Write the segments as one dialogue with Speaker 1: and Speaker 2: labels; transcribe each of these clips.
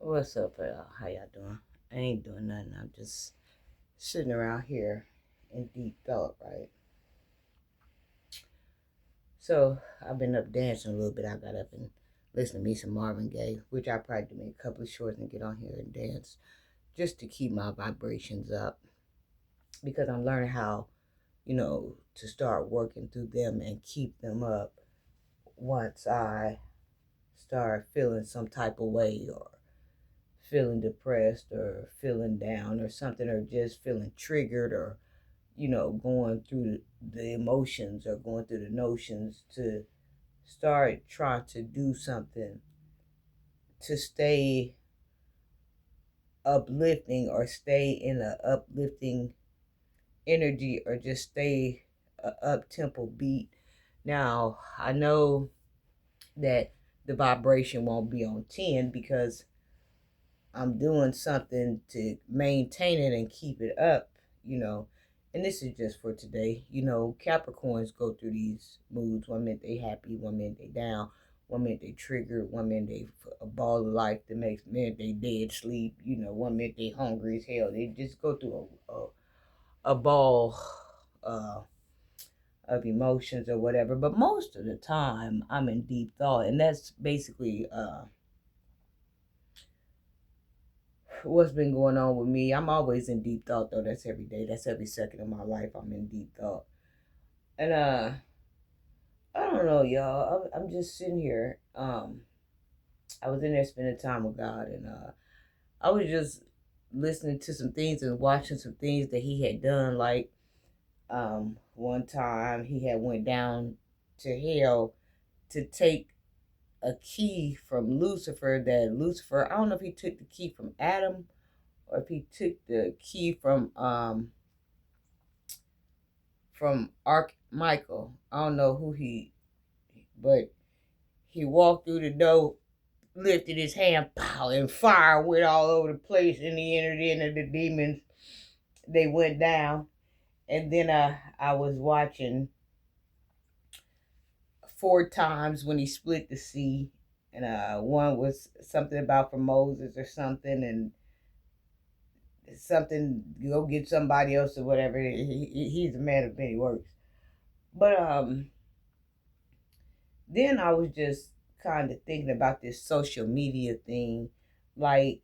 Speaker 1: What's up, y'all? How y'all doing? I ain't doing nothing. I'm just sitting around here in deep thought, right? So I've been up dancing a little bit. I got up and listened to me some Marvin Gaye, which I probably do make a couple of shorts and get on here and dance just to keep my vibrations up because I'm learning how, to start working through them and keep them up once I start feeling some type of way or feeling depressed or feeling down or something or just feeling triggered or going through the emotions or going through the notions to start trying to do something to stay uplifting or stay in a uplifting energy or just stay a up tempo beat. Now I know that the vibration won't be on 10 because I'm doing something to maintain it and keep it up, you know. And this is just for today. Capricorns go through these moods. One minute they happy, one minute they down, one minute they triggered, one minute they a ball of life, the next minute they dead sleep, one minute they hungry as hell. They just go through a ball uh, of emotions or whatever. But most of the time I'm in deep thought, and that's basically what's been going on with me. I'm always in deep thought though. That's every day. That's every second of my life. I'm in deep thought. And I don't know, y'all. I'm just sitting here. I was in there spending time with God, and I was just listening to some things and watching some things that He had done. Like one time He had went down to hell to take a key from Lucifer. That Lucifer, I don't know if he took the key from Adam or if he took the key from Michael. I don't know who but he walked through the door, lifted his hand, pow, and fire went all over the place, and he entered into the demons. They went down, and then I was watching four times when he split the sea, and one was something about for Moses or something, and something go get somebody else or whatever. He's a man of many words, but then I was just kind of thinking about this social media thing, like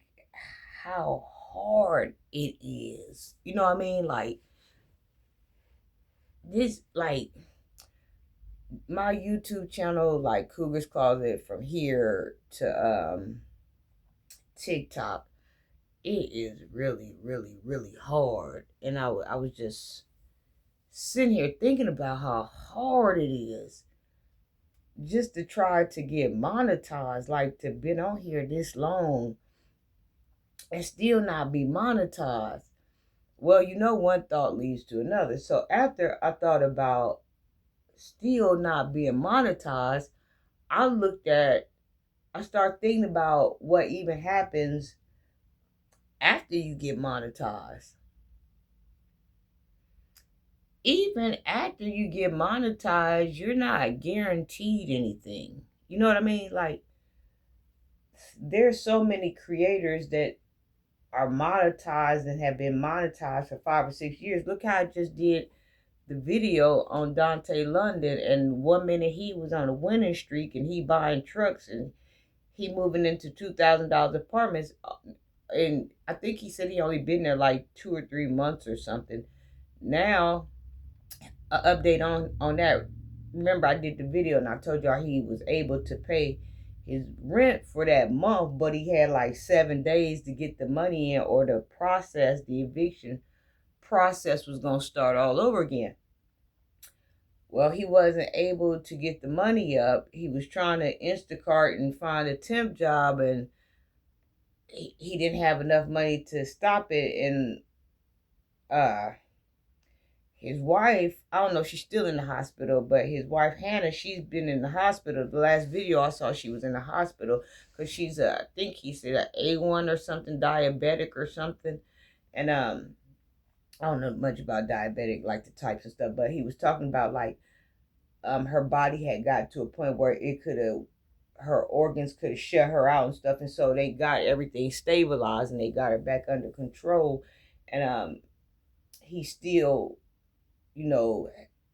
Speaker 1: how hard it is. You know what I mean? Like this, like my YouTube channel, like Cougar's Closet, from here to TikTok, it is really, really, really hard. And I was just sitting here thinking about how hard it is just to try to get monetized, like to been on here this long and still not be monetized. Well, one thought leads to another. So after I thought about still not being monetized, I looked at, I started thinking about what even happens after you get monetized. Even after you get monetized, you're not guaranteed anything. You know what I mean? Like, there's so many creators that are monetized and have been monetized for 5 or 6 years. Look how I just did the video on Dante London, and one minute he was on a winning streak and he buying trucks and he moving into $2,000 apartments. And I think he said he only been there like 2 or 3 months or something. Now, an update on that. Remember, I did the video and I told y'all he was able to pay his rent for that month, but he had like 7 days to get the money in, or the eviction process was gonna start all over again. Well, he wasn't able to get the money up. He was trying to Instacart and find a temp job, and he didn't have enough money to stop it. And uh, his wife, I don't know if she's still in the hospital, but his wife Hannah, she's been in the hospital. The last video I saw, she was in the hospital because she's I think he said a A1 or something, diabetic or something. And I don't know much about diabetic, like the types and stuff, but he was talking about like her body had got to a point where it could have her organs could shut her out and stuff, and so they got everything stabilized and they got her back under control. And he still, you know,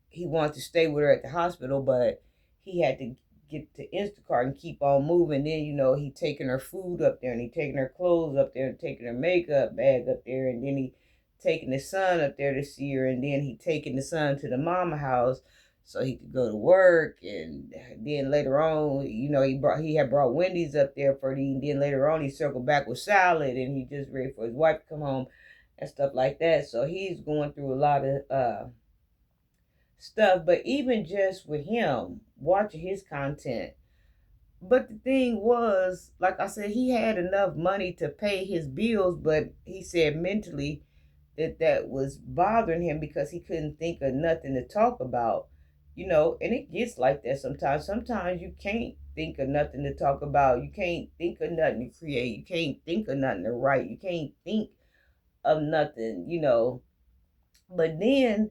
Speaker 1: he wanted to stay with her at the hospital, but he had to get to Instacart and keep on moving. Then, he taking her food up there, and he taking her clothes up there, and taking her makeup bag up there, and then he taking the son up there to see her, and then he taking the son to the mama house so he could go to work. And then later on, he had brought Wendy's up there for the. And then later on, he circled back with salad, and he just ready for his wife to come home and stuff like that. So he's going through a lot of stuff. But even just with him watching his content, but the thing was, like I said, he had enough money to pay his bills, but he said mentally that was bothering him because he couldn't think of nothing to talk about. And it gets like that sometimes. Sometimes you can't think of nothing to talk about. You can't think of nothing to create. You can't think of nothing to write. You can't think of nothing. But then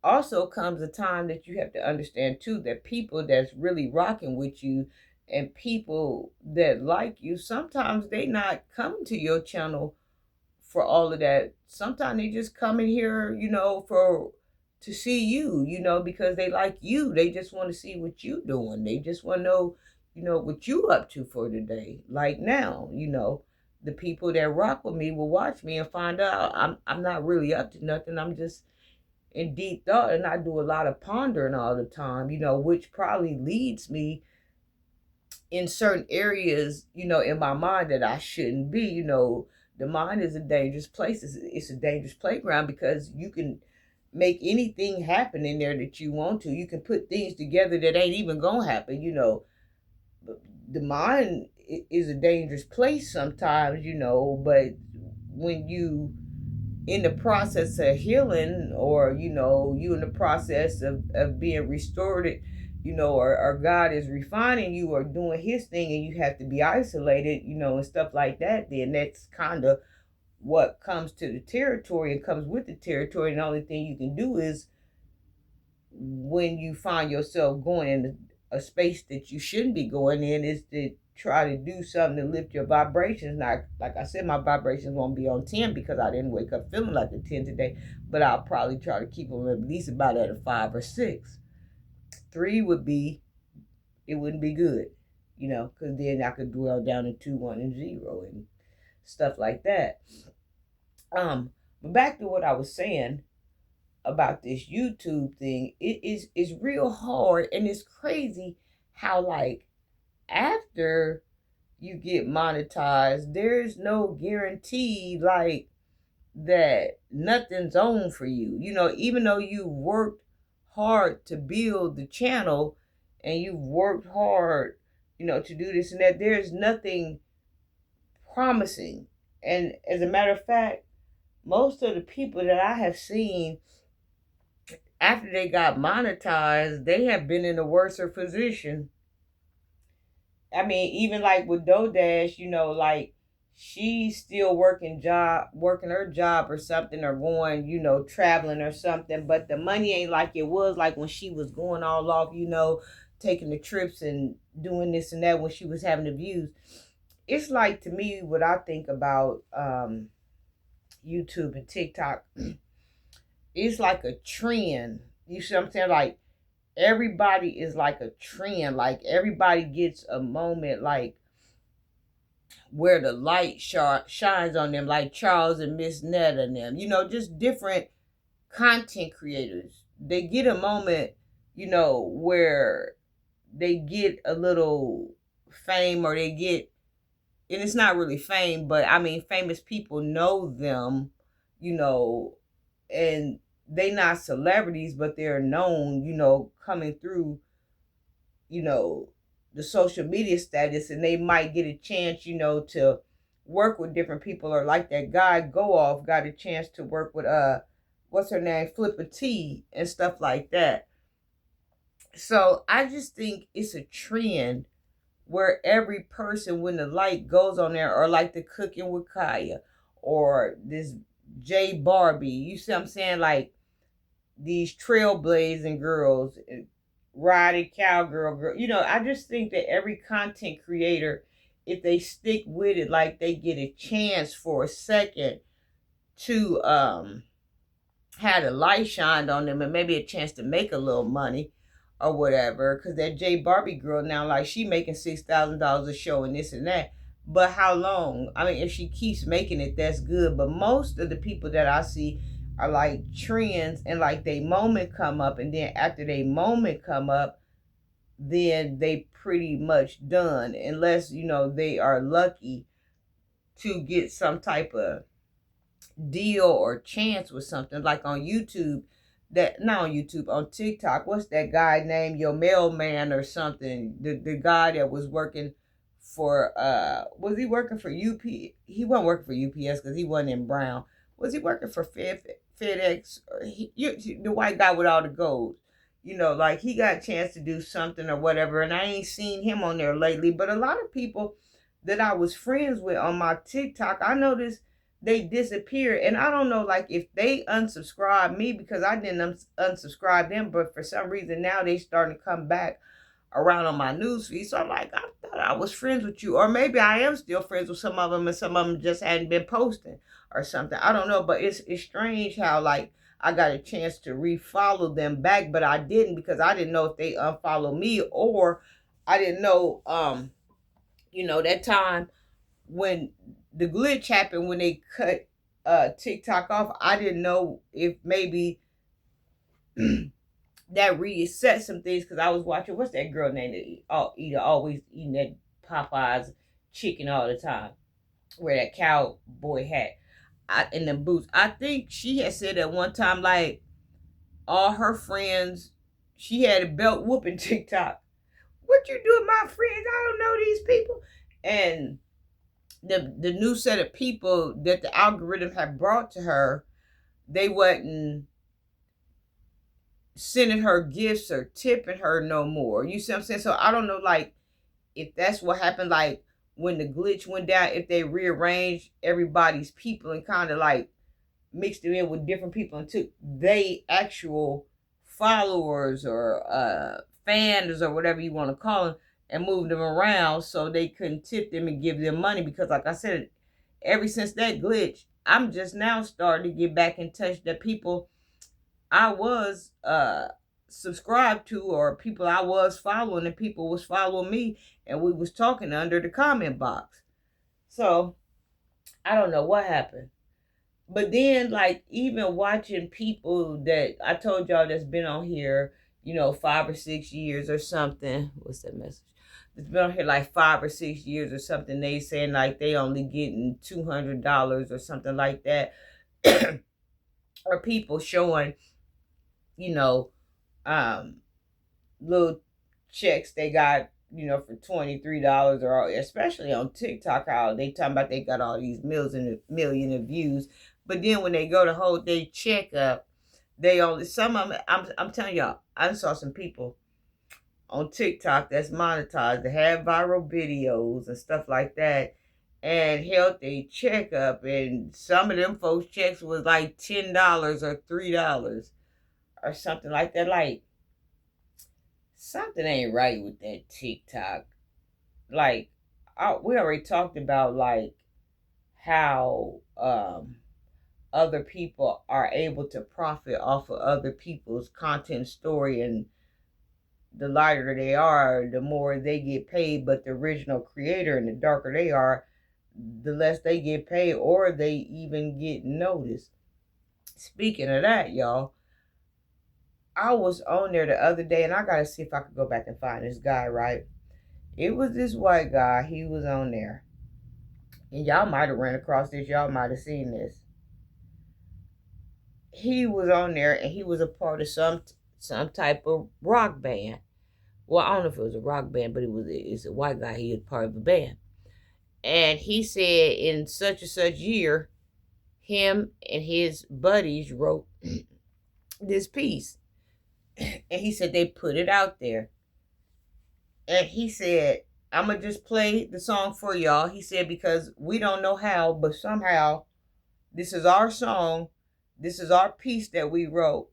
Speaker 1: also comes a time that you have to understand too, that people that's really rocking with you and people that like you, sometimes they not coming to your channel for all of that. Sometimes they just come in here, for to see you, because they like you. They just want to see what you doing. They just want to know, what you up to for today. Like now, the people that rock with me will watch me and find out I'm not really up to nothing. I'm just in deep thought, and I do a lot of pondering all the time, which probably leads me in certain areas, in my mind that I shouldn't be. The mind is a dangerous place. It's a dangerous playground because you can make anything happen in there that you want to. You can put things together that ain't even gonna happen. The mind is a dangerous place sometimes, but when you in the process of healing, or you in the process of being restored, or God is refining you or doing his thing, and you have to be isolated, and stuff like that, then that's kind of what comes to the territory and comes with the territory. And the only thing you can do is, when you find yourself going in a space that you shouldn't be going in, is to try to do something to lift your vibrations. Now, like I said, my vibrations won't be on 10 because I didn't wake up feeling like a 10 today, but I'll probably try to keep them at least about at a 5 or 6. 3 would be, it wouldn't be good, because then I could dwell down in 2, 1, and 0 and stuff like that. But back to what I was saying about this YouTube thing, it's real hard, and it's crazy how, like, after you get monetized, there's no guarantee like that nothing's on for you. Even though you worked hard to build the channel and you've worked hard, to do this and that, there's nothing promising. And as a matter of fact, most of the people that I have seen after they got monetized, they have been in a worse position. I mean, even like with DoorDash, like she's still working her job or something, or going, traveling or something, but the money ain't like it was like when she was going all off, taking the trips and doing this and that when she was having the views. It's like, to me, what I think about YouTube and TikTok, it's like a trend. You see what I'm saying? Like, everybody is like a trend. Like, everybody gets a moment, like, where the light shines on them, like Charles and Miss Netta and them. Just different content creators. They get a moment, where they get a little fame, or they get, and it's not really fame, but I mean, famous people know them, and they not celebrities, but they're known, coming through, the social media status, and they might get a chance, to work with different people, or like that guy Go Off got a chance to work with what's her name, Flippa T, and stuff like that. So I just think it's a trend where every person, when the light goes on there, or like the Cooking with Kaya, or this J Barbie, you see what I'm saying? Like, these trailblazing girls riding cowgirl girl. You know, I just think that every content creator, if they stick with it, like they get a chance for a second to have the light shined on them and maybe a chance to make a little money or whatever. Because that J Barbie girl now, like she making $6,000 a show and this and that. But how long? I mean, if she keeps making it, that's good. But most of the people that I see are like trends, and like they moment come up, and then after they moment come up, then they pretty much done, unless they are lucky to get some type of deal or chance with something like on YouTube. That not on YouTube, on TikTok. What's that guy named Your Mailman or something? The guy that was working for was he working for UP? He wasn't working for UPS because he wasn't in Brown. Was he working for FedEx? Or the white guy with all the gold? Like he got a chance to do something or whatever, and I ain't seen him on there lately. But a lot of people that I was friends with on my TikTok, I noticed they disappeared. And I don't know, like, if they unsubscribed me because I didn't unsubscribe them, but for some reason now they starting to come back around on my newsfeed. So I'm like, I thought I was friends with you. Or maybe I am still friends with some of them and some of them just hadn't been posting or something. I don't know, but it's strange how, like, I got a chance to refollow them back, but I didn't because I didn't know if they unfollow me, or I didn't know, that time when the glitch happened, when they cut TikTok off, I didn't know if maybe that reset some things, because I was watching, what's that girl name that always eating that Popeyes chicken all the time, wear that cowboy hat and the boots. I think she had said at one time, like, all her friends, she had a belt whooping TikTok. What you doing, my friends? I don't know these people. And the new set of people that the algorithm had brought to her, they wasn't sending her gifts or tipping her no more. You see what I'm saying? So I don't know, like, if that's what happened, like when the glitch went down, if they rearranged everybody's people and kind of like mixed them in with different people and took they actual followers or fans or whatever you want to call them and moved them around so they couldn't tip them and give them money. Because like I said, ever since that glitch, I'm just now starting to get back in touch that people I was subscribed to, or people I was following, and people was following me, and we was talking under the comment box. So I don't know what happened. But then, like, even watching people that I told y'all that's been on here, 5 or 6 years or something. What's that message? That's been on here like 5 or 6 years or something. They saying like they only getting $200 or something like that. Or people showing, little checks they got, for $23, or especially on TikTok, how they talking about they got all these million of views. But then when they go to hold their check up, they only, some of them, I'm telling y'all, I saw some people on TikTok that's monetized, that have viral videos and stuff like that, and held their check up, and some of them folks' checks was like $10 or $3 or something like that. Like, something ain't right with that TikTok. Like, we already talked about, like, how other people are able to profit off of other people's content story, and the lighter they are, the more they get paid. But the original creator, and the darker they are, the less they get paid, or they even get noticed. Speaking of that, y'all, I was on there the other day, and I gotta see if I could go back and find this guy, right? It was this white guy. He was on there. And y'all might have ran across this. Y'all might have seen this. He was on there, and he was a part of some type of rock band. Well, I don't know if it was a rock band, but it's a white guy. He was part of a band. And he said in such and such year, him and his buddies wrote this piece. And he said they put it out there. And he said, I'm going to just play the song for y'all. He said, because we don't know how, but somehow this is our song. This is our piece that we wrote.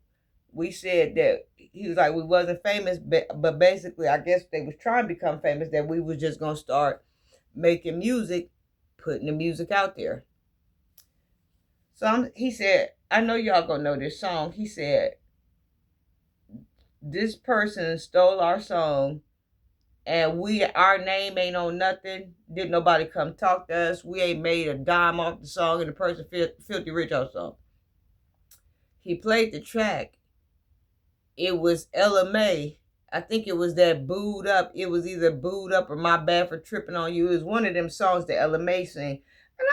Speaker 1: we said that he was like, we wasn't famous, but basically, I guess they was trying to become famous, that we was just gonna start making music, putting the music out there. So he said, I know y'all gonna know this song. He said, this person stole our song, and our name ain't on nothing. Didn't nobody come talk to us. We ain't made a dime off the song, and the person filthy rich off the song. He played the track. It was Ella Mai. I think it was that Booed Up. It was either Booed Up or My Bad for Tripping on You. It was one of them songs that Ella Mai sang. And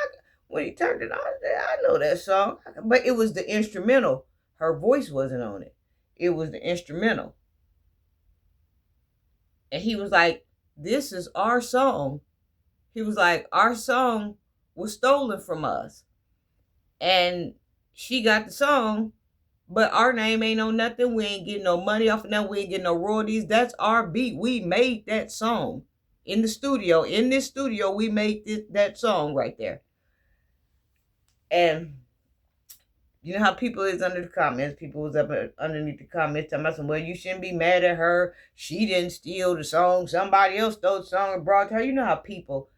Speaker 1: when he turned it on, I said, I know that song. But it was the instrumental. Her voice wasn't on it. It was the instrumental. And he was like, this is our song. He was like, our song was stolen from us. And she got the song, but our name ain't on nothing. We ain't getting no money off of that. We ain't getting no royalties. That's our beat. We made that song in the studio. In this studio, we made that song right there. And you know how people is under the comments. People was up underneath the comments talking about, well, you shouldn't be mad at her. She didn't steal the song. Somebody else stole the song and brought it to her. You know how people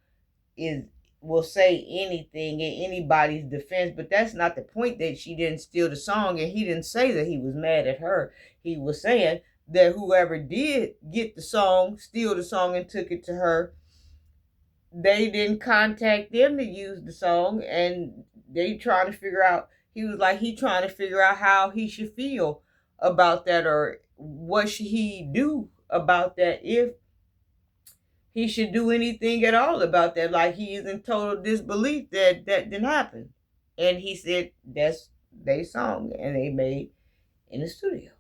Speaker 1: will say anything in anybody's defense, but that's not the point, that she didn't steal the song. And he didn't say that he was mad at her. He was saying that whoever did get the song, steal the song and took it to her, they didn't contact them to use the song, and they trying to figure out, he was like, he trying to figure out how he should feel about that, or what should he do about that, if he should do anything at all about that. Like, he is in total disbelief that that didn't happen. And he said that's they song and they made in the studio.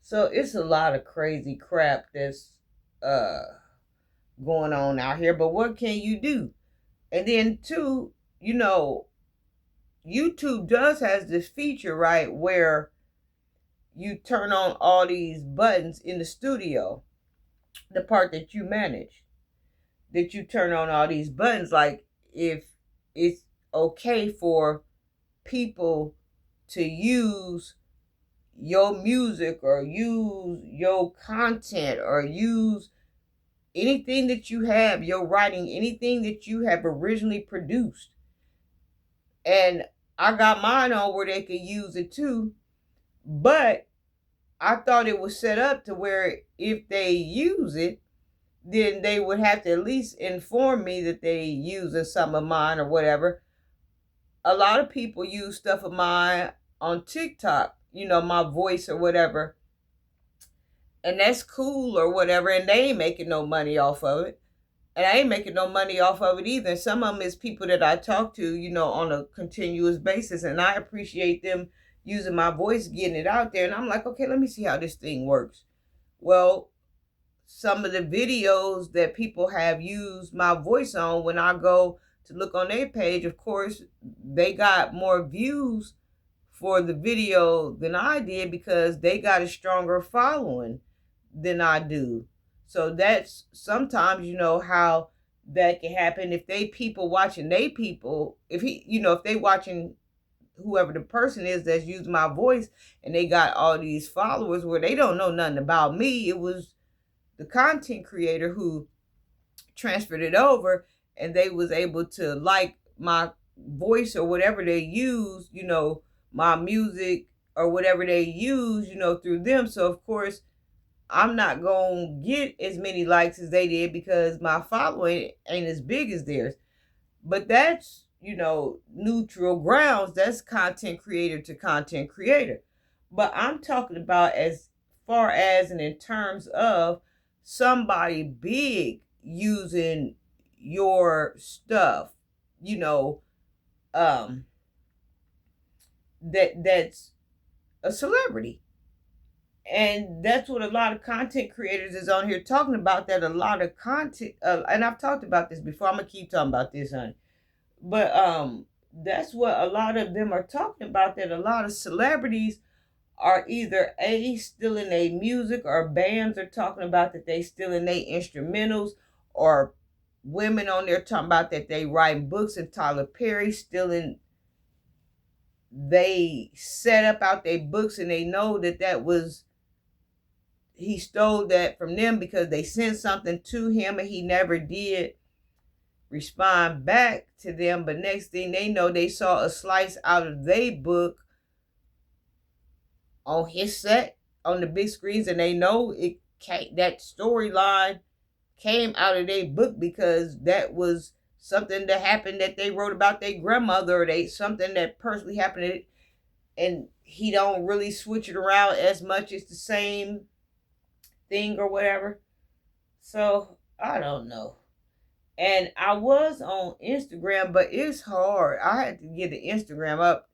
Speaker 1: So it's a lot of crazy crap that's going on out here. But what can you do? And then too, YouTube has this feature, right, where you turn on all these buttons in the studio, the part that you manage, that you turn on all these buttons, like if it's okay for people to use your music or use your content or use anything that you have, your writing, anything that you have originally produced. And I got mine on where they could use it too, but I thought it was set up to where if they use it, then they would have to at least inform me that they using some of mine or whatever. A lot of people use stuff of mine on TikTok, my voice or whatever. And that's cool or whatever, and they ain't making no money off of it. And I ain't making no money off of it either. Some of them is people that I talk to, on a continuous basis, and I appreciate them using my voice, getting it out there. And I'm like, okay, let me see how this thing works. Well, some of the videos that people have used my voice on, when I go to look on their page, of course, they got more views for the video than I did because they got a stronger following than I do. So that's sometimes, how that can happen. If they people watching they people, if they watching whoever the person is that's using my voice, and they got all these followers where they don't know nothing about me. It was the content creator who transferred it over, and they was able to like my voice or whatever they use, my music or whatever they use, through them. So of course I'm not going to get as many likes as they did because my following ain't as big as theirs. But that's, neutral grounds. That's content creator to content creator. But I'm talking about as far as and in terms of somebody big using your stuff, that's a celebrity. And that's what a lot of content creators is on here talking about, that a lot of content, and I've talked about this before. I'm going to keep talking about this, honey. But that's what a lot of them are talking about, that a lot of celebrities are either stealing their music, or bands are talking about that they stealing their instrumentals, or women on there talking about that they writing books, and Tyler Perry stealing they set up out their books and they know he stole that from them because they sent something to him and he never did respond back to them. But next thing they know, they saw a slice out of their book on his set on the big screens, and they know that storyline came out of their book because that was something that happened that they wrote about their grandmother, or something that personally happened, and he don't really switch it around as much. It's the same thing or whatever. So I don't know. And I was on Instagram, but it's hard. I had to get the Instagram up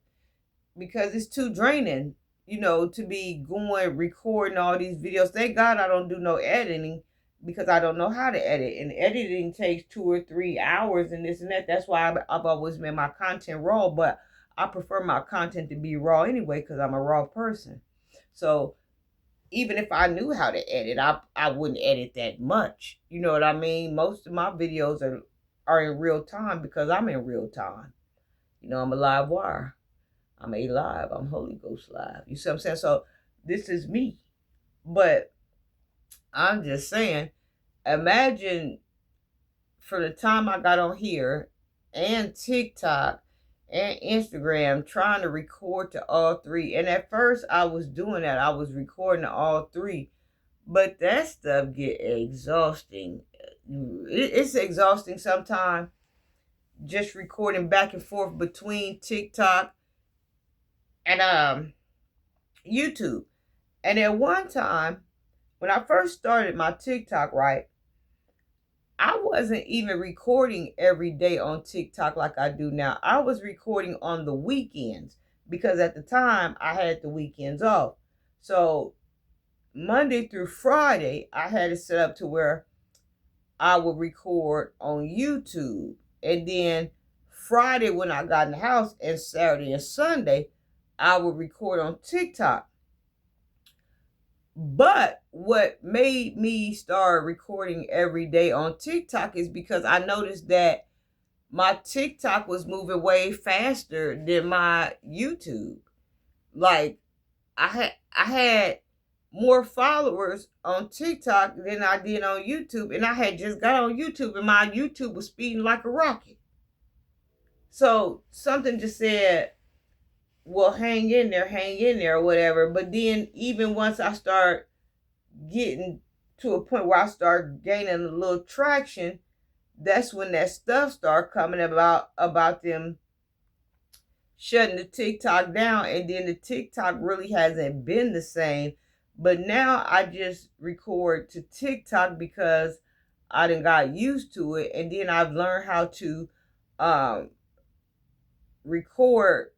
Speaker 1: because it's too draining, to be going recording all these videos. Thank God I don't do no editing because I don't know how to edit. And editing takes 2 or 3 hours and this and that. That's why I've always made my content raw, but I prefer my content to be raw anyway because I'm a raw person. So even if I knew how to edit, I wouldn't edit that much. You know what I mean? Most of my videos are in real time because I'm in real time. I'm a live wire. I'm alive. I'm Holy Ghost live. You see what I'm saying? So this is me. But I'm just saying, imagine for the time I got on here and TikTok and Instagram trying to record to all three. And at first I was doing that. I was recording to all three. But that stuff get exhausting. It's exhausting sometimes just recording back and forth between TikTok and YouTube. And at one time, when I first started my TikTok, right, I wasn't even recording every day on TikTok like I do now. I was recording on the weekends because at the time I had the weekends off. So Monday through Friday, I had it set up to where I would record on YouTube. And then Friday when I got in the house, and Saturday and Sunday, I would record on TikTok. But what made me start recording every day on TikTok is because I noticed that my TikTok was moving way faster than my YouTube. Like I had more followers on TikTok than I did on YouTube, and I had just got on YouTube and my YouTube was speeding like a rocket. So something just said, well, hang in there, or whatever. But then even once I start getting to a point where I start gaining a little traction, that's when that stuff start coming about them shutting the TikTok down. And then the TikTok really hasn't been the same. But now I just record to TikTok because I done got used to it. And then I've learned how to record.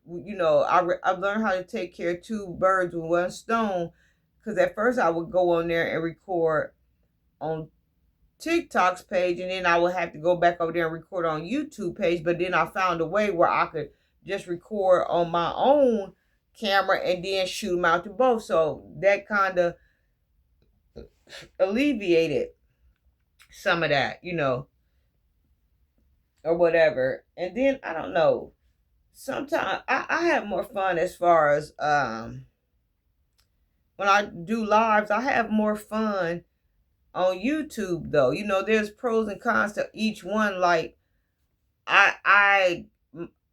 Speaker 1: I've learned how to take care of two birds with one stone. Because at first I would go on there and record on TikTok's page, and then I would have to go back over there and record on YouTube page. But then I found a way where I could just record on my own camera and then shoot them out to both. So that kind of alleviated some of that, or whatever. And then I don't know. Sometimes I have more fun as far as when I do lives. I have more fun on YouTube though. There's pros and cons to each one. Like I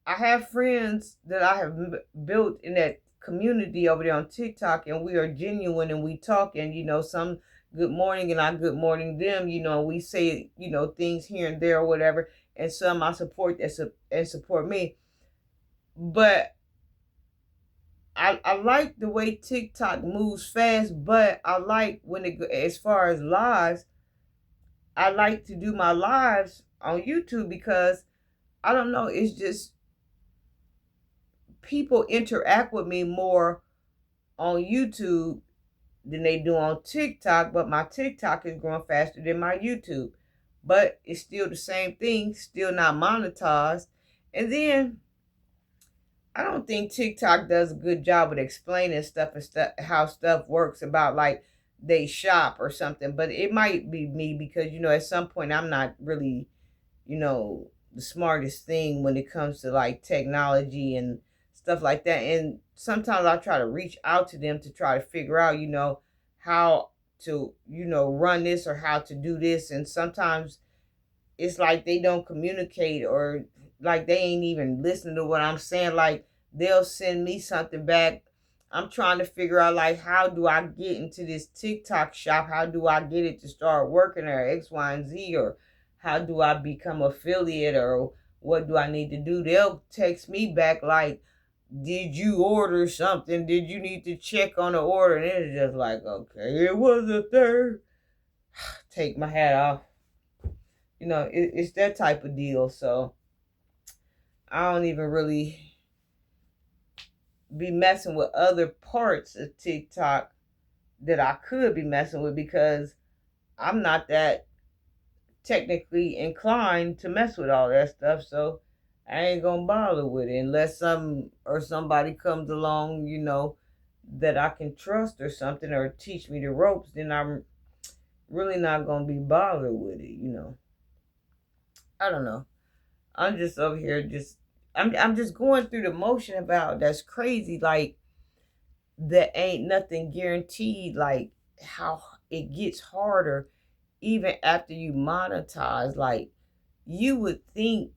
Speaker 1: have friends that I have built in that community over there on TikTok, and we are genuine and we talk, and some good morning and I good morning them, we say things here and there or whatever, and some I support and support me. But I like the way TikTok moves fast, but I like when as far as lives, I like to do my lives on YouTube because I don't know, it's just people interact with me more on YouTube than they do on TikTok, but my TikTok is growing faster than my YouTube. But it's still the same thing, still not monetized. And then I don't think TikTok does a good job with explaining stuff and how stuff works about like they shop or something. But it might be me because, at some point I'm not really, the smartest thing when it comes to like technology and stuff like that. And sometimes I try to reach out to them to try to figure out, how to, run this or how to do this. And sometimes it's like they don't communicate, or like they ain't even listening to what I'm saying. Like they'll send me something back. I'm trying to figure out, like, how do I get into this TikTok shop? How do I get it to start working, or X, Y, and Z, or how do I become affiliate, or what do I need to do? They'll text me back like, did you order something? Did you need to check on the order? And it's just like, okay, it was a third. Take my hat off. It's that type of deal. So I don't even really be messing with other parts of TikTok that I could be messing with, because I'm not that technically inclined to mess with all that stuff. So I ain't gonna bother with it unless somebody comes along, that I can trust or something, or teach me the ropes. Then I'm really not gonna be bothered with it. I don't know. I'm just over here I'm just going through the motion about that's crazy. Like, there ain't nothing guaranteed. Like, how it gets harder even after you monetize. Like, you would think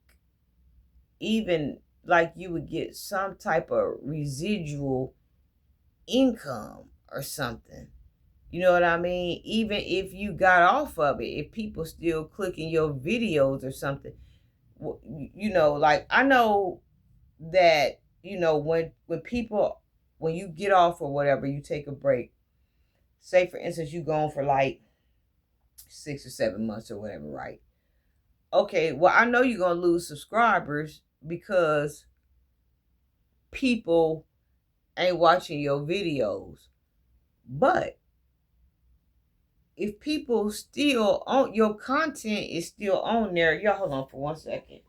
Speaker 1: even like you would get some type of residual income or something. You know what I mean? Even if you got off of it, if people still clicking your videos or something. Like, I know that, when you get off or whatever, you take a break. Say, for instance, you gone for like 6 or 7 months or whatever, right? Okay, well, I know you're going to lose subscribers because people ain't watching your videos. But if people still on your content is still on there, y'all hold on for 1 second.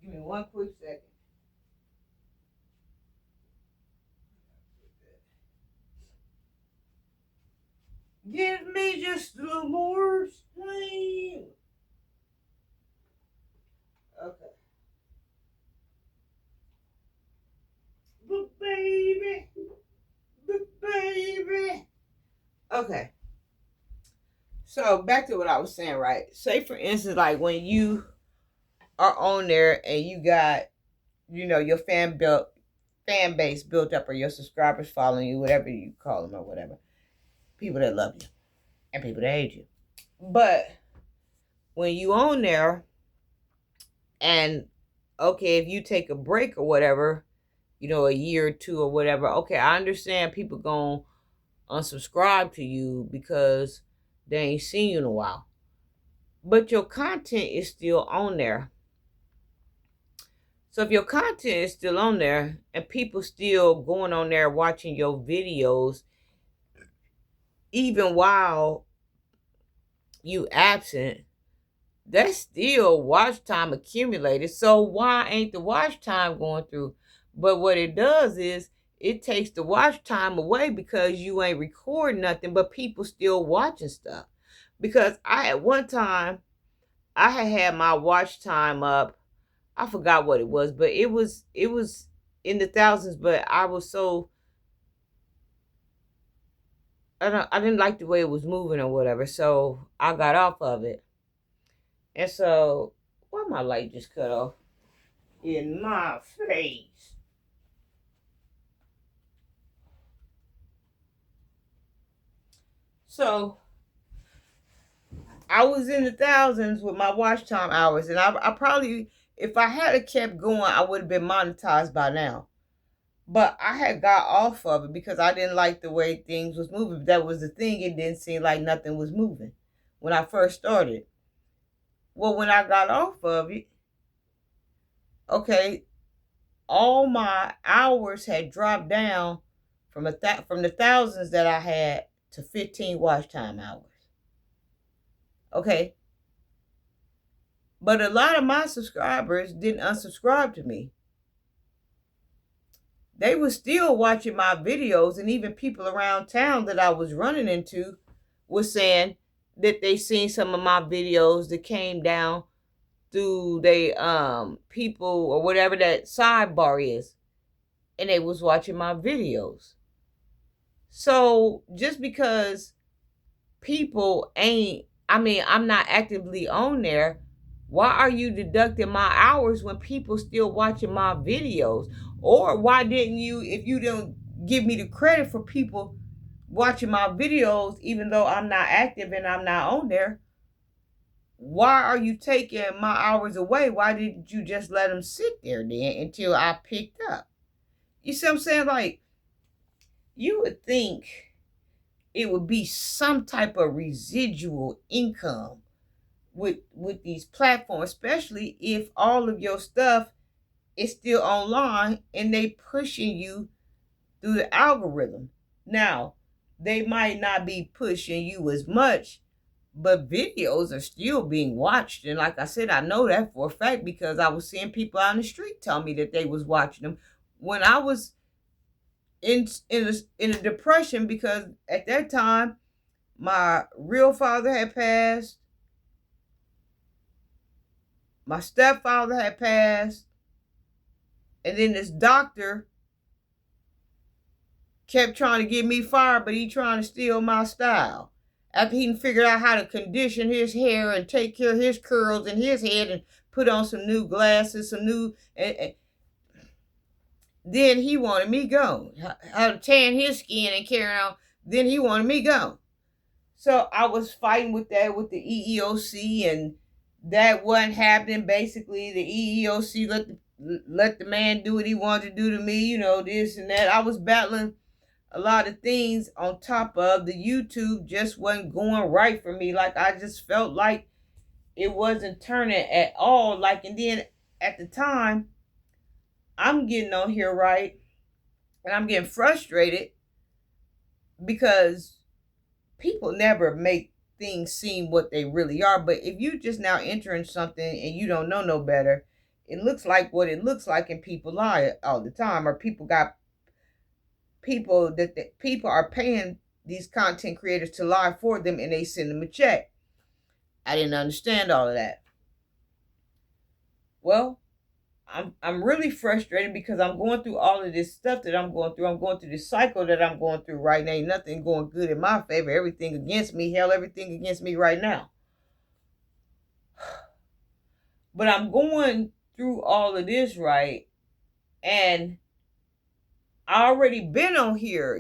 Speaker 1: Give me 1 quick second. Give me just a little more time. Okay. But baby. Okay. So back to what I was saying, right? Say, for instance, like when you are on there and you got, your fan base built up, or your subscribers following you, whatever you call them or whatever. People that love you and people that hate you. But when you on there and, okay, if you take a break or whatever, a year or 2 or whatever, okay, I understand people gonna unsubscribe to you because they ain't seen you in a while. But your content is still on there. So if your content is still on there and people still going on there watching your videos, even while you absent, that's still watch time accumulated. So why ain't the watch time going through? But what it does is it takes the watch time away because you ain't recording nothing, but people still watching stuff. Because at one time, I had my watch time up. I forgot what it was, but it was in the thousands. But I was so I didn't like the way it was moving or whatever, so I got off of it. And so, why my light just cut off in my face? So I was in the thousands with my watch time hours, and I probably, if I had kept going, I would have been monetized by now. But I had got off of it because I didn't like the way things was moving. That was the thing. It didn't seem like nothing was moving when I first started. Well, when I got off of it, okay, all my hours had dropped down from from the thousands that I had to 15 watch time hours. Okay. But a lot of my subscribers didn't unsubscribe to me. They were still watching my videos, and even people around town that I was running into was saying that they seen some of my videos that came down through they people or whatever that sidebar is, and they was watching my videos. So just because people ain't, I mean, I'm not actively on there, why are you deducting my hours when people still watching my videos? Or why didn't you, if you don't give me the credit for people watching my videos, even though I'm not active and I'm not on there, why are you taking my hours away? Why didn't you just let them sit there then until I picked up? You see what I'm saying? Like, you would think it would be some type of residual income with these platforms, especially if all of your stuff is still online and they pushing you through the algorithm. Now, they might not be pushing you as much, but videos are still being watched. And like I said, I know that for a fact because I was seeing people on the street tell me that they was watching them when I was in a depression, because at that time my real father had passed, my stepfather had passed, and then this doctor kept trying to get me fired, but he trying to steal my style. After he figured out how to condition his hair and take care of his curls in his head and put on some new glasses, some new, then he wanted me gone. How to tan his skin and carry on. Then he wanted me gone. So I was fighting with that with the EEOC, and that wasn't happening. Basically, the EEOC let the man do what he wanted to do to me, you know, this and that. I was battling a lot of things on top of the YouTube just wasn't going right for me. Like, I just felt like it wasn't turning at all. Like, and then at the time, I'm getting on here, right? And I'm getting frustrated because people never make things seem what they really are. But if you just now entering something and you don't know no better, it looks like what it looks like, and people lie all the time. Or people are paying these content creators to lie for them, and they send them a check. I didn't understand all of that. Well, I'm really frustrated because I'm going through all of this stuff that I'm going through. I'm going through this cycle that I'm going through right now. Ain't nothing going good in my favor. Everything against me. Hell, everything against me right now. But I'm going through all of this, right? And I already been on here,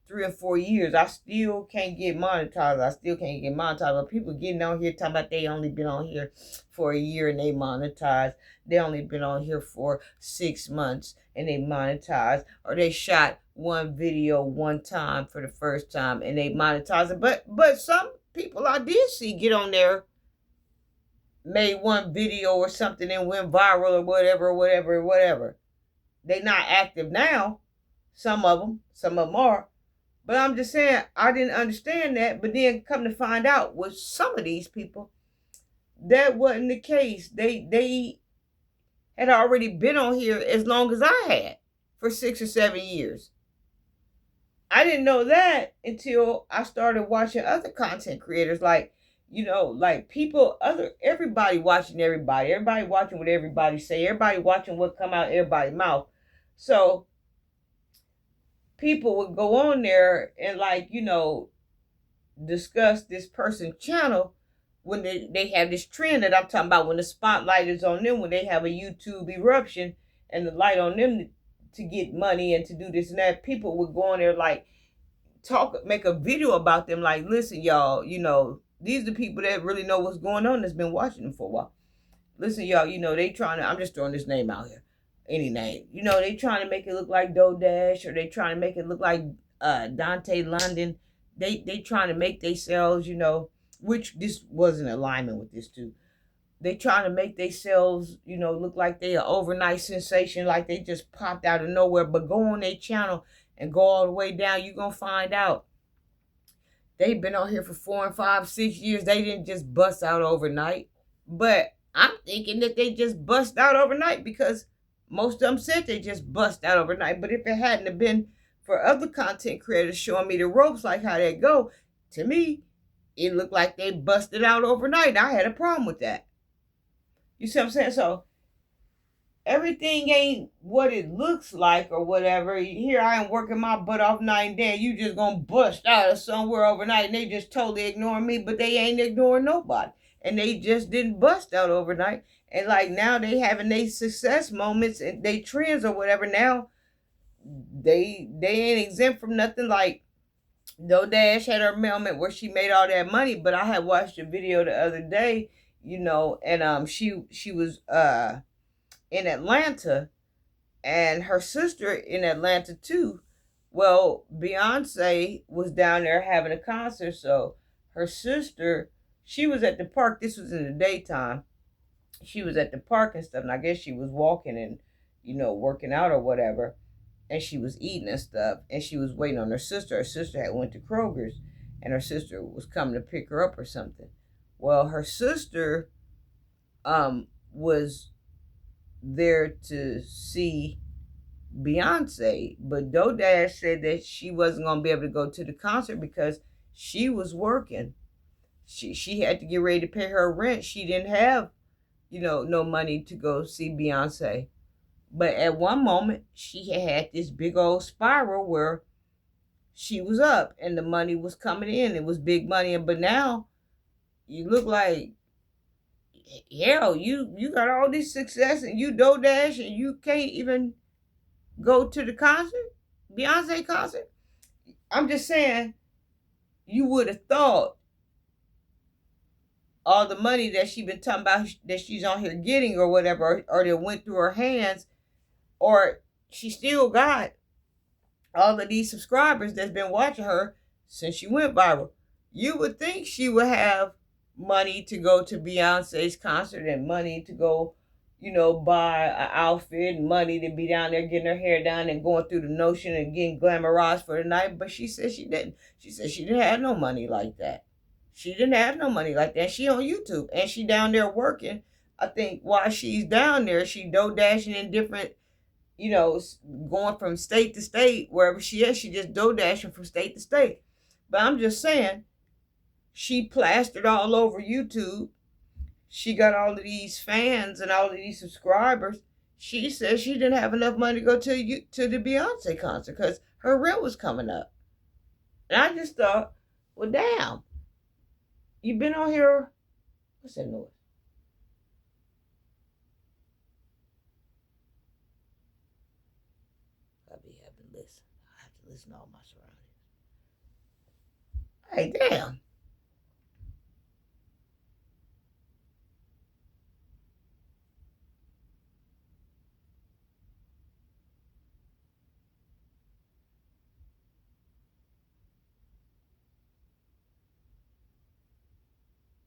Speaker 1: 3 or 4 years. I still can't get monetized. But people getting on here talking about they only been on here for a year and they monetized. They only been on here for 6 months and they monetized. Or they shot one video one time for the first time and they monetized it. But some people I did see get on there, made one video or something and went viral or whatever. They not active now. Some of them are. But I'm just saying, I didn't understand that. But then come to find out with some of these people, that wasn't the case. They had already been on here as long as I had, for 6 or 7 years. I didn't know that until I started watching other content creators, like, everybody watching everybody watching what everybody say, everybody watching what come out everybody's mouth. So people would go on there and discuss this person's channel when they have this trend that I'm talking about, when the spotlight is on them, when they have a YouTube eruption and the light on them to get money and to do this and that. People would go on there, make a video about them, like, listen, y'all, these are the people that really know what's going on, that's been watching them for a while. Listen, y'all, they trying to, I'm just throwing this name out here, any name, they trying to make it look like DoorDash, or they trying to make it look like Dante London. They trying to make themselves, which this wasn't alignment with this too. They trying to make themselves, look like they an overnight sensation, like they just popped out of nowhere. But go on their channel and go all the way down, you're going to find out they've been on here for 4 and 5, 6 years. They didn't just bust out overnight. But I'm thinking that they just bust out overnight because most of them said they just bust out overnight. But if it hadn't have been for other content creators showing me the ropes, like how they go, to me, it looked like they busted out overnight. I had a problem with that. You see what I'm saying? So everything ain't what it looks like or whatever. Here I am working my butt off night and day. You just gonna bust out of somewhere overnight and they just totally ignoring me, but they ain't ignoring nobody. And they just didn't bust out overnight. And like now they having their success moments and they trends or whatever. Now they ain't exempt from nothing. Like DoorDash had her moment where she made all that money, but I had watched a video the other day, and she was in Atlanta, and her sister in Atlanta too. Well, Beyonce was down there having a concert, so her sister, she was at the park. This was in the daytime. She was at the park and stuff, and I guess she was walking and working out or whatever, and she was eating and stuff, and she was waiting on her sister. Her sister had went to Kroger's, and her sister was coming to pick her up or something. Well, her sister was there to see Beyonce, but DoorDash said that she wasn't gonna be able to go to the concert because she was working. She had to get ready to pay her rent. She didn't have, no money to go see Beyonce. But at one moment, she had this big old spiral where she was up and the money was coming in. It was big money, but now you look like hell. You got all this success and you DoorDash and you can't even go to the concert, Beyonce concert. I'm just saying, you would have thought all the money that she been talking about that she's on here getting or whatever, or that went through her hands, or she still got all of these subscribers that's been watching her since she went viral. You would think she would have money to go to Beyonce's concert and money to go, buy an outfit and money to be down there getting her hair done and going through the notion and getting glamorized for the night. But she said she didn't. She said she didn't have no money like that. She didn't have no money like that. She on YouTube and she down there working. I think while she's down there, she DoorDashing in different, going from state to state, wherever she is, she just DoorDashing from state to state. But I'm just saying, she plastered all over YouTube. She got all of these fans and all of these subscribers. She said she didn't have enough money to go to the Beyonce concert because her rent was coming up. And I just thought, well, damn, you been on here. What's that noise? I have to listen to all my surroundings. Hey, damn.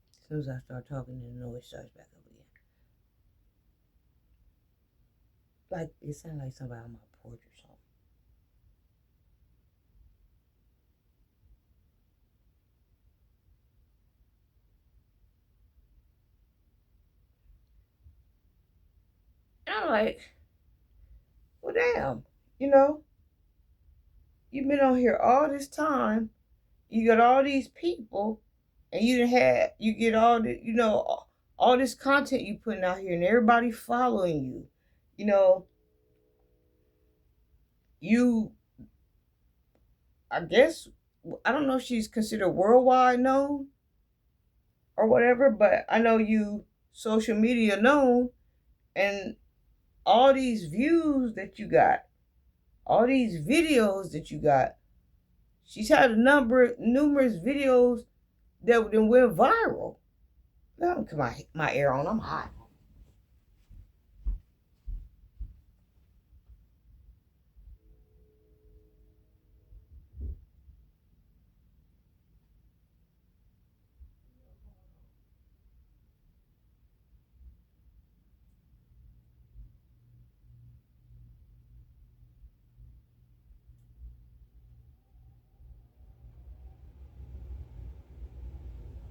Speaker 1: As soon as I start talking, the noise starts back up again. Like, it sounds like somebody on my porch or something. And I'm like, well, damn, you've been on here all this time. You got all these people, and you get all the, all this content you putting out here, and everybody following you. You, I guess, I don't know if she's considered worldwide known or whatever, but I know you social media known, and all these views that you got, all these videos that you got. She's had numerous videos that then went viral. Now I'm put my air on. I'm hot.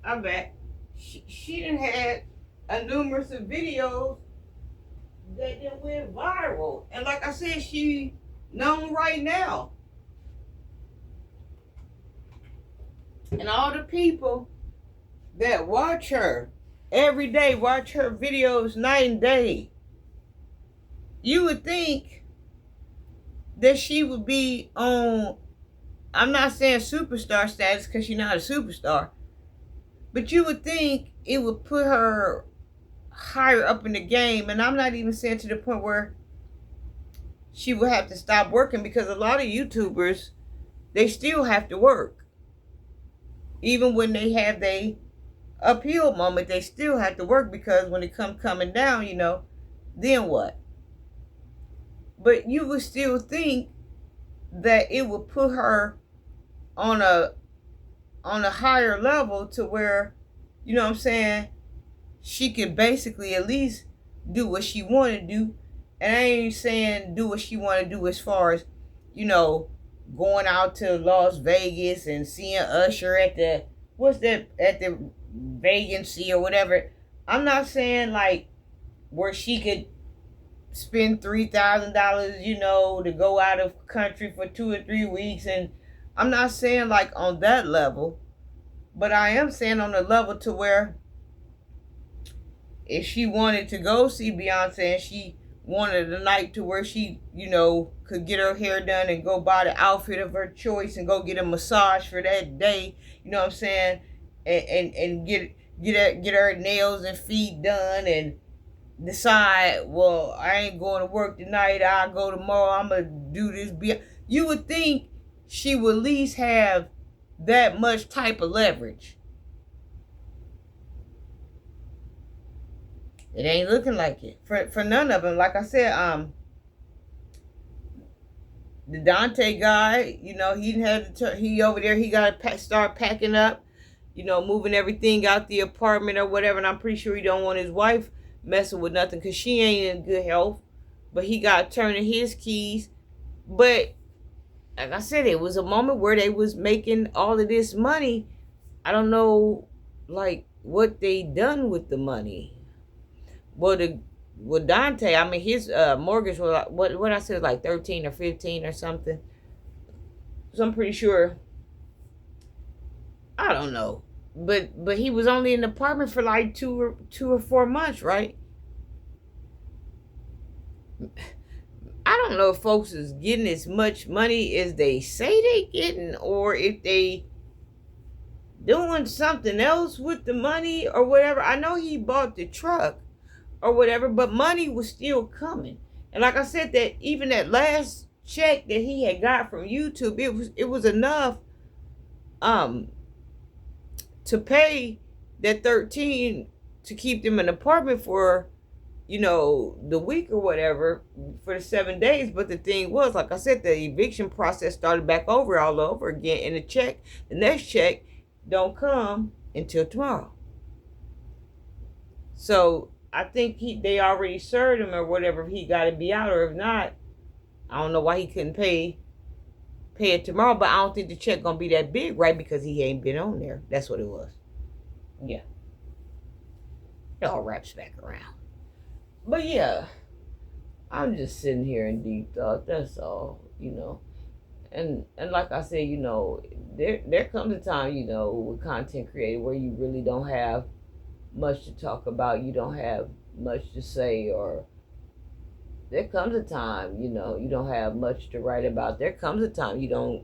Speaker 1: I'm back. She done had a numerous of videos that then went viral. And like I said, she known right now. And all the people that watch her, every day, watch her videos night and day. You would think that she would be on, I'm not saying superstar status because she's not a superstar, but you would think it would put her higher up in the game. And I'm not even saying to the point where she would have to stop working, because a lot of YouTubers, they still have to work. Even when they have their uphill moment, they still have to work, because when it comes coming down, then what? But you would still think that it would put her on a higher level to where, you know what I'm saying, she could basically at least do what she want to do. And I ain't saying do what she want to do as far as, going out to Las Vegas and seeing Usher at the, at the vacancy or whatever. I'm not saying like where she could spend $3,000, to go out of country for 2 or 3 weeks. And I'm not saying like on that level, but I am saying on the level to where if she wanted to go see Beyonce and she wanted a night to where she, could get her hair done and go buy the outfit of her choice and go get a massage for that day, you know what I'm saying? And get her nails and feet done and decide, well, I ain't going to work tonight, I'll go tomorrow, I'm going to do this. You would think she would at least have that much type of leverage. It ain't looking like it for none of them. Like I said, the Dante guy, he over there. He got to start packing up, moving everything out the apartment or whatever. And I'm pretty sure he don't want his wife messing with nothing because she ain't in good health. But he got turning his keys. But like I said, it was a moment where they was making all of this money. I don't know, like what they done with the money. Well, with Dante, I mean, his mortgage was what I said, like 13 or 15 or something. So I'm pretty sure. I don't know, but he was only in the apartment for like 2 or 4 months, right? I don't know if folks is getting as much money as they say they getting, or if they doing something else with the money or whatever. I know he bought the truck or whatever, but money was still coming. And like I said, that even that last check that he had got from YouTube, it was enough to pay that 13 to keep them in an apartment for, the week or whatever, for the 7 days. But the thing was, like I said, the eviction process started back all over again, and the next check don't come until tomorrow. So I think they already served him or whatever, if he got to be out, or if not, I don't know why he couldn't pay it tomorrow. But I don't think the check gonna be that big, right? Because he ain't been on there. That's what it was. Yeah, it all wraps back around. But yeah, I'm just sitting here in deep thought. That's all. And like I said, there comes a time, with content creator, where you really don't have much to talk about, you don't have much to say, or there comes a time, you don't have much to write about. There comes a time you don't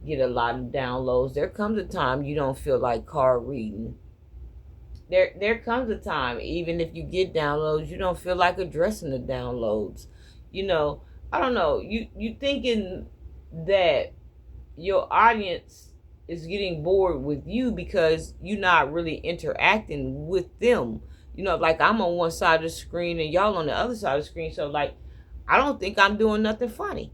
Speaker 1: get a lot of downloads. There comes a time you don't feel like card reading. There comes a time, even if you get downloads, you don't feel like addressing the downloads. I don't know, you thinking that your audience is getting bored with you because you're not really interacting with them. Like I'm on one side of the screen and y'all on the other side of the screen. So like, I don't think I'm doing nothing funny.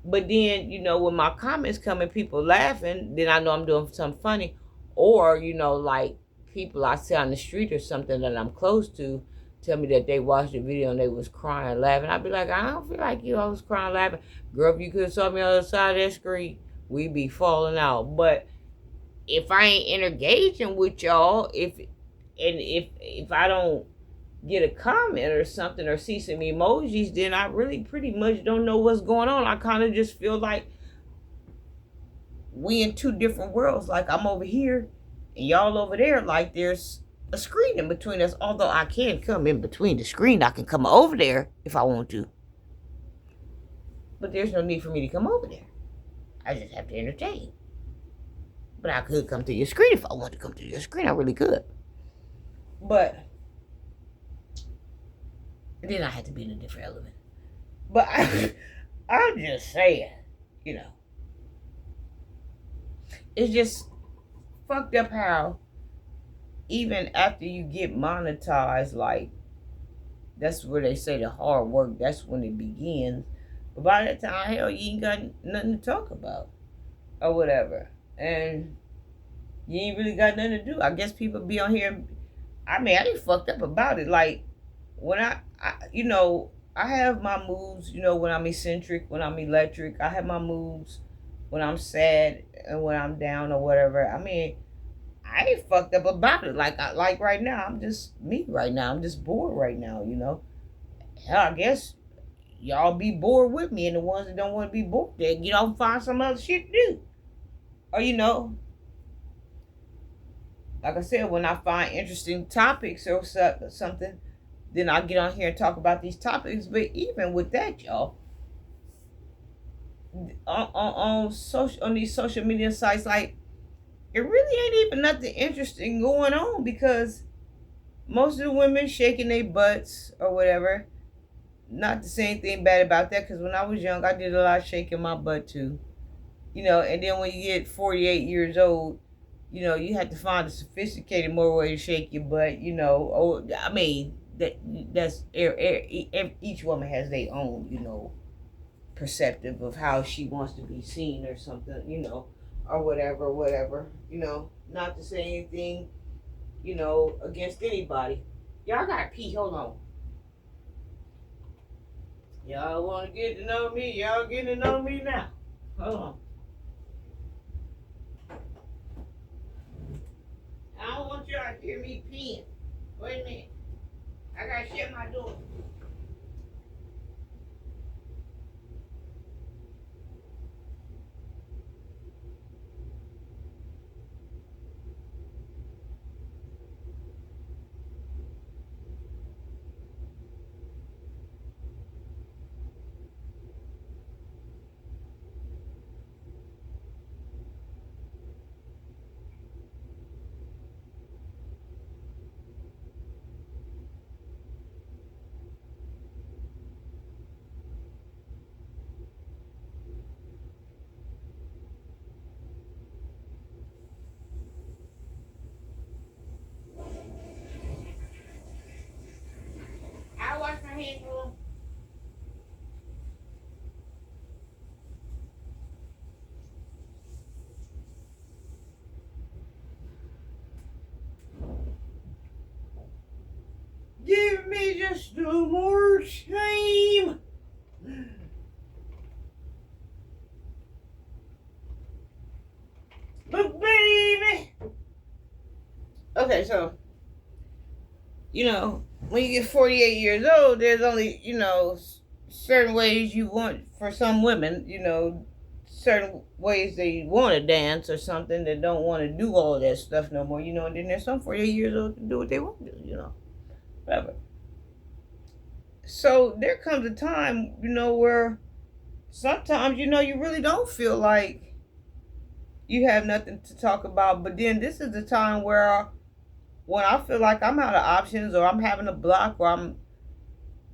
Speaker 1: But then, when my comments come and people laughing, then I know I'm doing something funny. Or, like people I see on the street or something that I'm close to tell me that they watched the video and they was crying, laughing. I'd be like, I don't feel like I was crying, laughing. Girl, if you could have saw me on the other side of that screen, we'd be falling out. But if I ain't engaging with y'all, if I don't get a comment or something or see some emojis, then I really pretty much don't know what's going on. I kind of just feel like we in two different worlds. Like I'm over here and y'all over there. Like there's a screen in between us. Although I can come in between the screen, I can come over there if I want to. But there's no need for me to come over there. I just have to entertain. But I could come to your screen if I wanted to come to your screen. I really could. But then I had to be in a different element. But I'm just saying, you know, it's just fucked up how even after you get monetized, like, that's where they say the hard work, that's when it begins. But by that time, hell, you ain't got nothing to talk about or whatever. And you ain't really got nothing to do. I guess people be on here. I mean, I ain't fucked up about it. Like, when I you know, I have my moods, you know, when I'm eccentric, when I'm electric. I have my moods when I'm sad and when I'm down or whatever. I mean, I ain't fucked up about it. Like right now, I'm just me right now. I'm just bored right now, you know. Hell, I guess y'all be bored with me, and the ones that don't want to be bored, they get off and find some other shit to do. Or, you know, like I said, when I find interesting topics or something, then I'll get on here and talk about these topics. But even with that, y'all, on these social media sites, like, it really ain't even nothing interesting going on, because most of the women shaking their butts or whatever. Not to say anything bad about that, because when I was young, I did a lot of shaking my butt too. You know, and then when you get 48 years old, you know, you have to find a sophisticated more way to shake your butt, you know. Oh, I mean, that's each woman has their own, you know, perceptive of how she wants to be seen or something, you know, or whatever, you know. Not to say anything, you know, against anybody. Y'all gotta pee, hold on. Y'all want to get to know me? Y'all getting to know me now. Hold on. I don't want y'all to hear me peeing. Wait a minute. I gotta shut my door. I'll wash my hands for them. Give me just no more shame. But baby. Okay, so, you know, when you get 48 years old, there's only, you know, certain ways you want, for some women, you know, certain ways they want to dance or something, that don't want to do all that stuff no more, you know. And then there's some 48 years old to do what they want to do, you know, whatever. So there comes a time, you know, where sometimes, you know, you really don't feel like you have nothing to talk about. But then this is the time where, when I feel like I'm out of options, or I'm having a block, or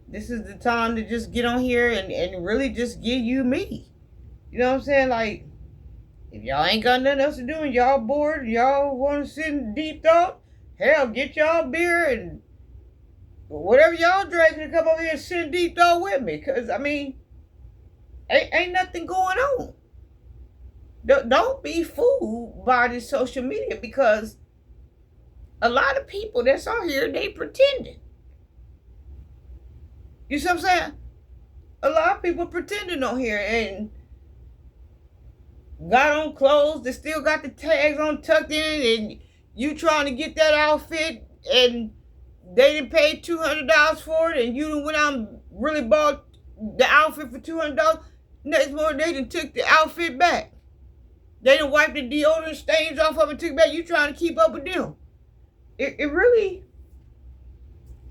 Speaker 1: this is the time to just get on here and really just give you me. You know what I'm saying? Like, if y'all ain't got nothing else to do and y'all bored, y'all want to sit in deep thought, hell, get y'all beer and whatever y'all drinking to come over here and sit in deep thought with me. Because, I mean, ain't nothing going on. Don't be fooled by this social media, because a lot of people that's on here, they pretending. You see what I'm saying? A lot of people pretending on here and got on clothes that still got the tags on tucked in, and you trying to get that outfit, and they didn't pay $200 for it, and you done went out and really bought the outfit for $200. Next morning, they done took the outfit back. They done wiped the deodorant stains off of it, took it back. You trying to keep up with them. It really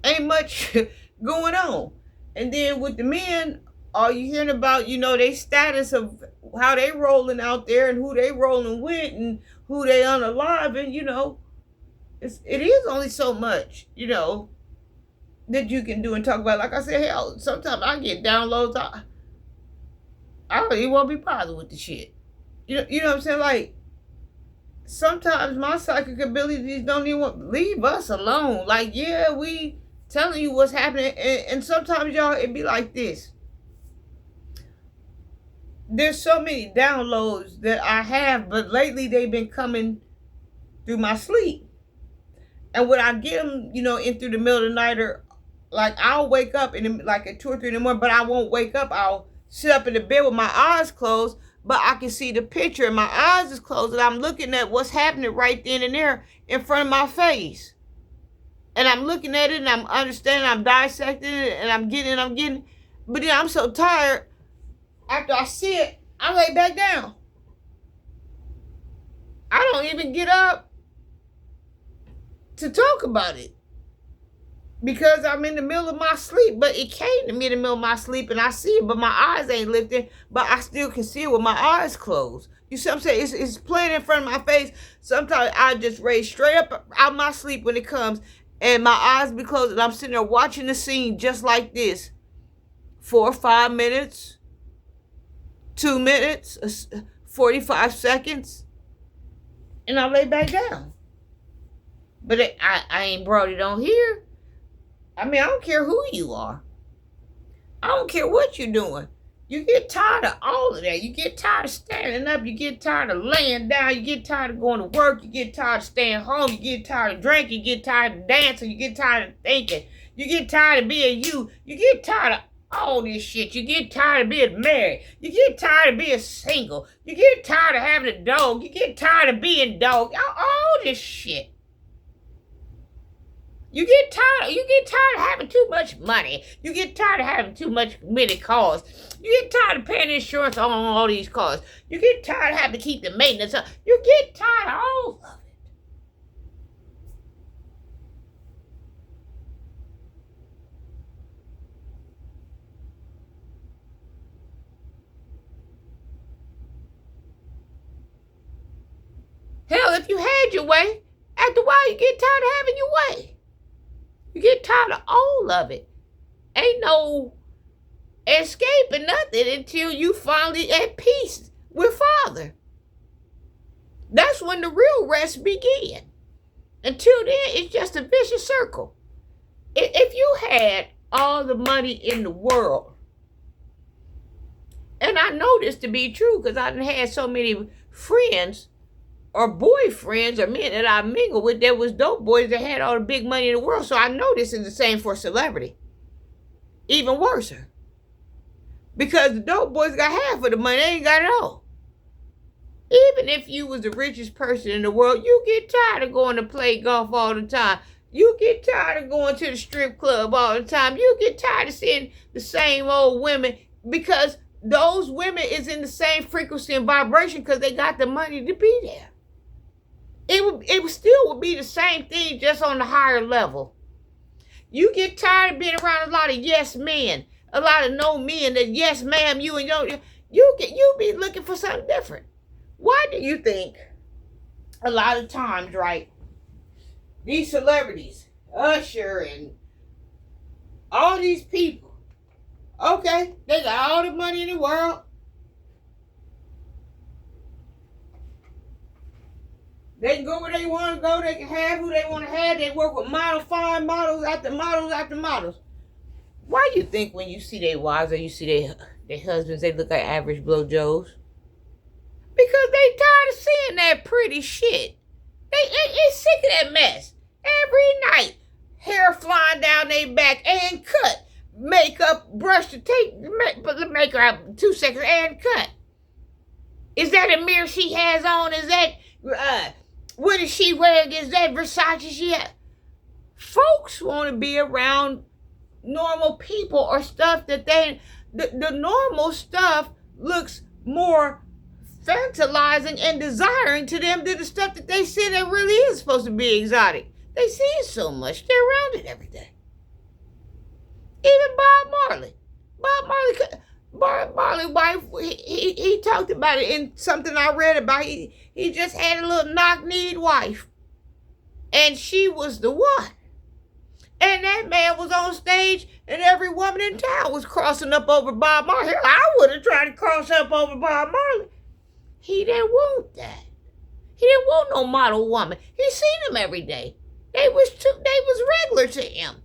Speaker 1: ain't much going on. And then with the men, all you hearing about, they status of how they rolling out there and who they rolling with and who they unalive, and it is only so much, that you can do and talk about. Like I said, hell, sometimes I get downloads. I don't even want to be bothered with the shit. You know what I'm saying? Like, sometimes my psychic abilities don't even leave us alone. Like, yeah, we telling you what's happening, and sometimes, y'all, it be like this. There's so many downloads that I have, but lately they've been coming through my sleep. And when I get them, in through the middle of the night, or like I'll wake up like at 2 or 3 in the morning, but I won't wake up. I'll sit up in the bed with my eyes closed, but I can see the picture and my eyes is closed, and I'm looking at what's happening right then and there in front of my face. And I'm looking at it and I'm understanding, I'm dissecting it, and I'm getting, but then I'm so tired, after I see it, I lay back down. I don't even get up to talk about it because I'm in the middle of my sleep. But it came to me in the middle of my sleep and I see it, but my eyes ain't lifting, but I still can see it with my eyes closed. You see what I'm saying? It's playing in front of my face. Sometimes I just raise straight up out my sleep when it comes, and my eyes be closed, and I'm sitting there watching the scene just like this 4 or 5 minutes, 2 minutes, 45 seconds, and I lay back down. But I ain't brought it on here. I mean, I don't care who you are. I don't care what you're doing. You get tired of all of that. You get tired of standing up. You get tired of laying down. You get tired of going to work. You get tired of staying home. You get tired of drinking. You get tired of dancing. You get tired of thinking. You get tired of being you. You get tired of all this shit. You get tired of being married. You get tired of being single. You get tired of having a dog. You get tired of being dog. All this shit. You get tired of having too much money. You get tired of having many cars. You get tired of paying insurance on all these cars. You get tired of having to keep the maintenance up. You get tired of all of it. Hell, if you had your way, after a while you get tired of having your way. You get tired of all of it. Ain't no escaping nothing until you finally at peace with Father. That's when the real rest begins. Until then, it's just a vicious circle. If you had all the money in the world, and I know this to be true because I done had so many friends or boyfriends or men that I mingle with that was dope boys that had all the big money in the world. So I know this is the same for celebrity. Even worse. Because the dope boys got half of the money, they ain't got it all. Even if you was the richest person in the world, you get tired of going to play golf all the time. You get tired of going to the strip club all the time. You get tired of seeing the same old women because those women is in the same frequency and vibration because they got the money to be there. It still would be the same thing, just on the higher level. You get tired of being around a lot of yes men, a lot of no men that yes ma'am you and you be looking for something different. Why do you think a lot of times, right, these celebrities, Usher and all these people, okay, they got all the money in the world. They can go where they want to go. They can have who they want to have. They work with fine models after models after models. Why do you think when you see their wives or you see their husbands, they look like average blowjobs? Because they tired of seeing that pretty shit. They sick of that mess. Every night, hair flying down their back and cut. Makeup, brush the tape, put the makeup out 2 seconds and cut. Is that a mirror she has on? Is that... what is she wearing? Is that Versace she has? Folks want to be around normal people or stuff that the normal stuff looks more fantasizing and desiring to them than the stuff that they say that really is supposed to be exotic. They see it so much, they're around it every day. Even Bob Marley. Bob Marley wife, he talked about it in something I read about. He just had a little knock-kneed wife. And she was the one. And that man was on stage, and every woman in town was crossing up over Bob Marley. Hell, I would have tried to cross up over Bob Marley. He didn't want that. He didn't want no model woman. He seen them every day. They was regular to him.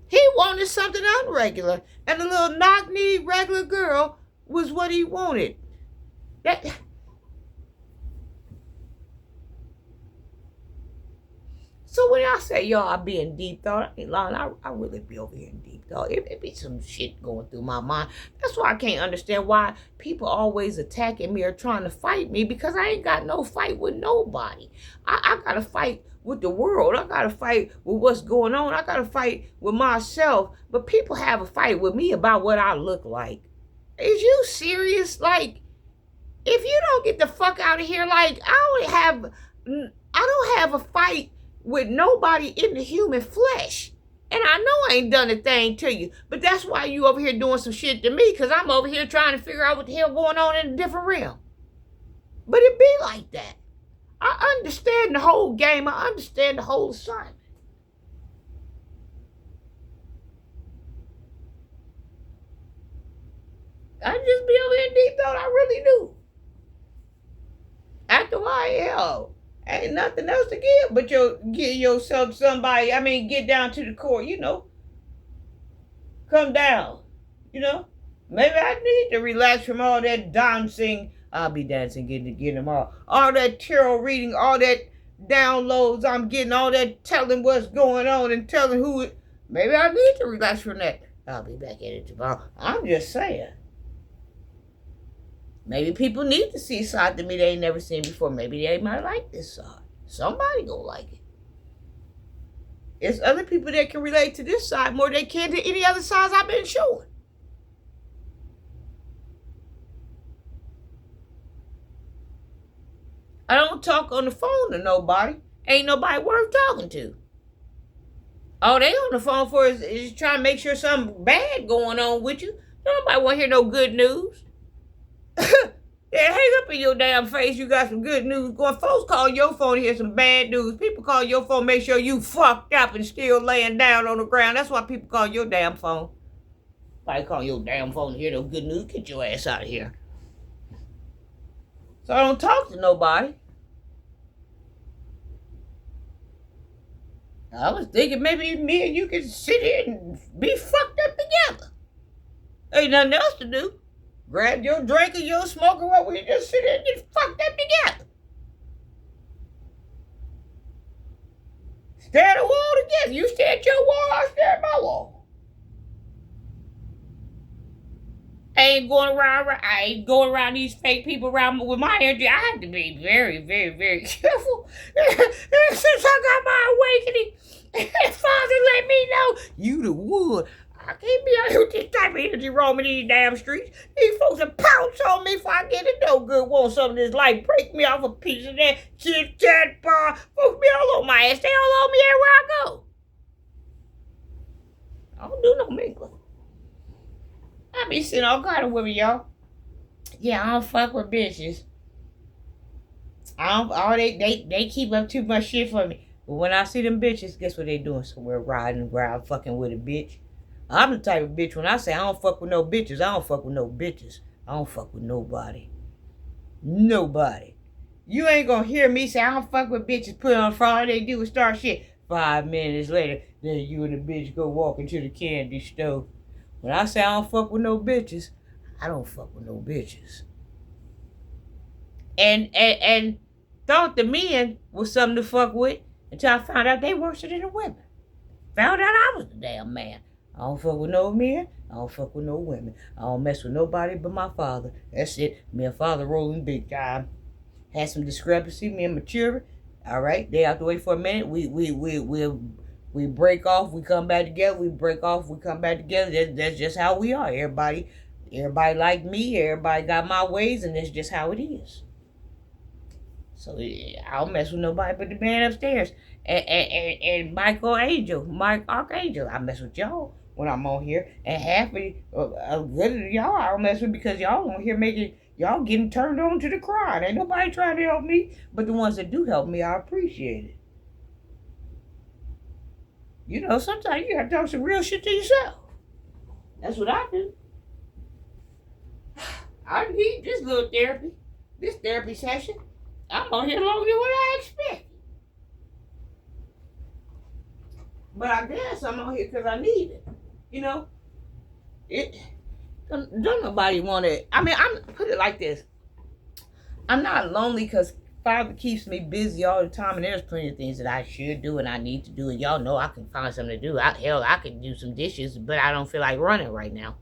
Speaker 1: He wanted something unregular, and a little knock-kneed regular girl was what he wanted. So when I say y'all be in deep thought, I ain't lying. I really be over here in deep thought. It be some shit going through my mind. That's why I can't understand why people always attacking me or trying to fight me, because I ain't got no fight with nobody. I got to fight with the world. I got to fight with what's going on. I got to fight with myself. But people have a fight with me about what I look like. Is you serious? Like, if you don't get the fuck out of here, like, I don't have a fight with nobody in the human flesh. And I know I ain't done a thing to you, but that's why you over here doing some shit to me, because I'm over here trying to figure out what the hell going on in a different realm. But it be like that. I understand the whole game. I understand the whole assignment. I just be over here deep thought. I really do. After a while, ain't nothing else to give but give yourself somebody. I mean, get down to the core, come down, maybe I need to relax from all that dancing. I'll be dancing, getting them all that tarot reading, all that downloads I'm getting, all that telling what's going on and telling who maybe I need to relax from that. I'll be back at it tomorrow. I'm just saying. Maybe people need to see a side to me they ain't never seen before. Maybe they might like this side. Somebody gonna like it. It's other people that can relate to this side more than they can to any other sides I've been showing. I don't talk on the phone to nobody. Ain't nobody worth talking to. All they on the phone for is trying to make sure something bad going on with you. Nobody want to hear no good news. Yeah, hang up in your damn face. You got some good news going. Folks call your phone to hear some bad news. People call your phone, make sure you fucked up and still laying down on the ground. That's why people call your damn phone. Nobody call your damn phone to hear no good news. Get your ass out of here. So I don't talk to nobody. I was thinking maybe me and you could sit here and be fucked up together. Ain't nothing else to do. Grab your drink or your smoke or what, we just sit here and get fucked up together. Stare at the wall together. You stare at your wall, I stare at my wall. I ain't going around these fake people around with my energy. I have to be very, very, very careful. Since I got my awakening, Father let me know you the one. I can't be out here with this type of energy roaming these damn streets. These folks will pounce on me if I get it no good. Want some of this life. Break me off a piece of that chit chat bar. Folks be all over my ass. They all over me everywhere I go. I don't do no mingling. I be seeing all kind of women, y'all. Yeah, I don't fuck with bitches. They keep up too much shit for me. But when I see them bitches, guess what they doing? Somewhere riding around fucking with a bitch. I'm the type of bitch, when I say I don't fuck with no bitches, I don't fuck with no bitches. I don't fuck with nobody. Nobody. You ain't gonna hear me say I don't fuck with bitches, put on for all they do is start shit. 5 minutes later, then you and the bitch go walking to the candy store. When I say I don't fuck with no bitches, I don't fuck with no bitches. And thought the men was something to fuck with until I found out they worse than the women. Found out I was the damn man. I don't fuck with no men. I don't fuck with no women. I don't mess with nobody but my father. That's it. Me and father rolling big time. Had some discrepancy. Me and mature. All right. They have to wait for a minute. We break off. We come back together. We break off. We come back together. That's just how we are. Everybody like me. Everybody got my ways, and that's just how it is. So I don't mess with nobody but the man upstairs. and Michael Angel, Mike Archangel. I mess with y'all when I'm on here, and half of a good of y'all I don't mess with because y'all on here making y'all getting turned on to the crowd. Ain't nobody trying to help me, but the ones that do help me, I appreciate it. You know, sometimes you have to talk some real shit to yourself. That's what I do. I need this little therapy, this therapy session. I'm on here longer than what I expect. But I guess I'm on here because I need it. You know, it don't nobody want it. I mean, I'm put it like this. I'm not lonely because Father keeps me busy all the time, and there's plenty of things that I should do and I need to do. And y'all know I can find something to do. Hell, I can do some dishes, but I don't feel like running right now.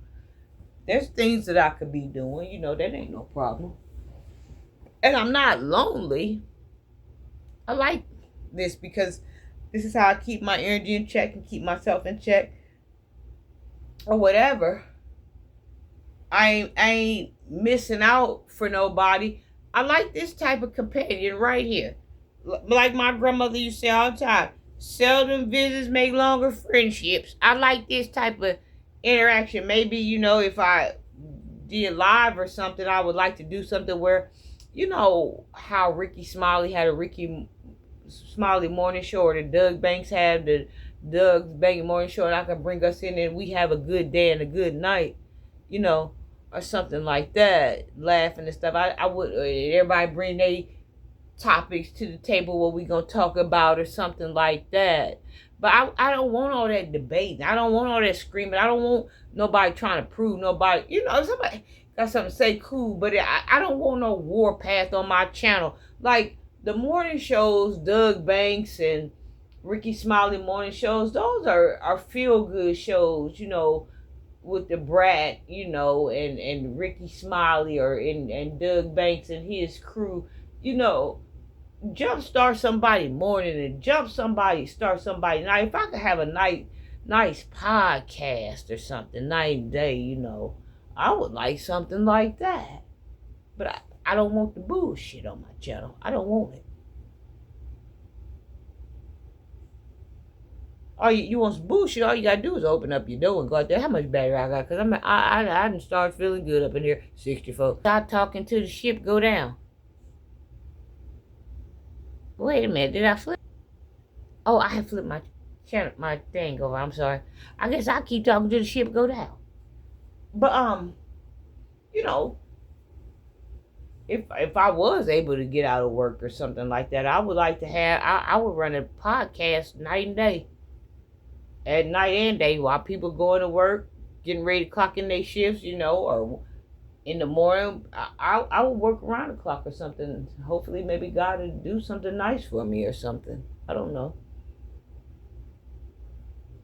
Speaker 1: There's things that I could be doing. You know, that ain't no problem. And I'm not lonely. I like this because this is how I keep my energy in check and keep myself in check or whatever. I ain't missing out for nobody. I like this type of companion right here. Like my grandmother used to say all the time, seldom visits make longer friendships. I like this type of interaction. Maybe, you know, if I did live or something, I would like to do something where, you know, how Ricky Smiley had a Ricky Smiley morning show, or the Doug Banks had the Doug Banks morning show, and I can bring us in and we have a good day and a good night, you know, or something like that, laughing and stuff. I would, everybody bring their topics to the table, what we gonna talk about or something like that. But I don't want all that debate. I don't want all that screaming. I don't want nobody trying to prove nobody. You know, somebody got something to say, cool, but I don't want no warpath on my channel. Like the morning shows, Doug Banks and Ricky Smiley morning shows, those are feel good shows, you know, with the brat, you know, and Ricky Smiley and Doug Banks and his crew, you know, jumpstart somebody morning and start somebody night. If I could have a nice podcast or something, night and day, you know, I would like something like that. But I don't want the bullshit on my channel. I don't want it. All you want some bullshit, all you gotta do is open up your door and go out there. How much battery I got? Because I didn't start feeling good up in here. 64. Start talking to the ship, go down. Wait a minute, did I flip? Oh, I have flipped my thing over. I'm sorry. I guess I keep talking to the ship, go down. But you know, if I was able to get out of work or something like that, I would like to have. I would run a podcast night and day, at night and day, while people going to work, getting ready to clock in their shifts, you know, or in the morning. I would work around the clock or something. Hopefully, maybe God will do something nice for me or something. I don't know.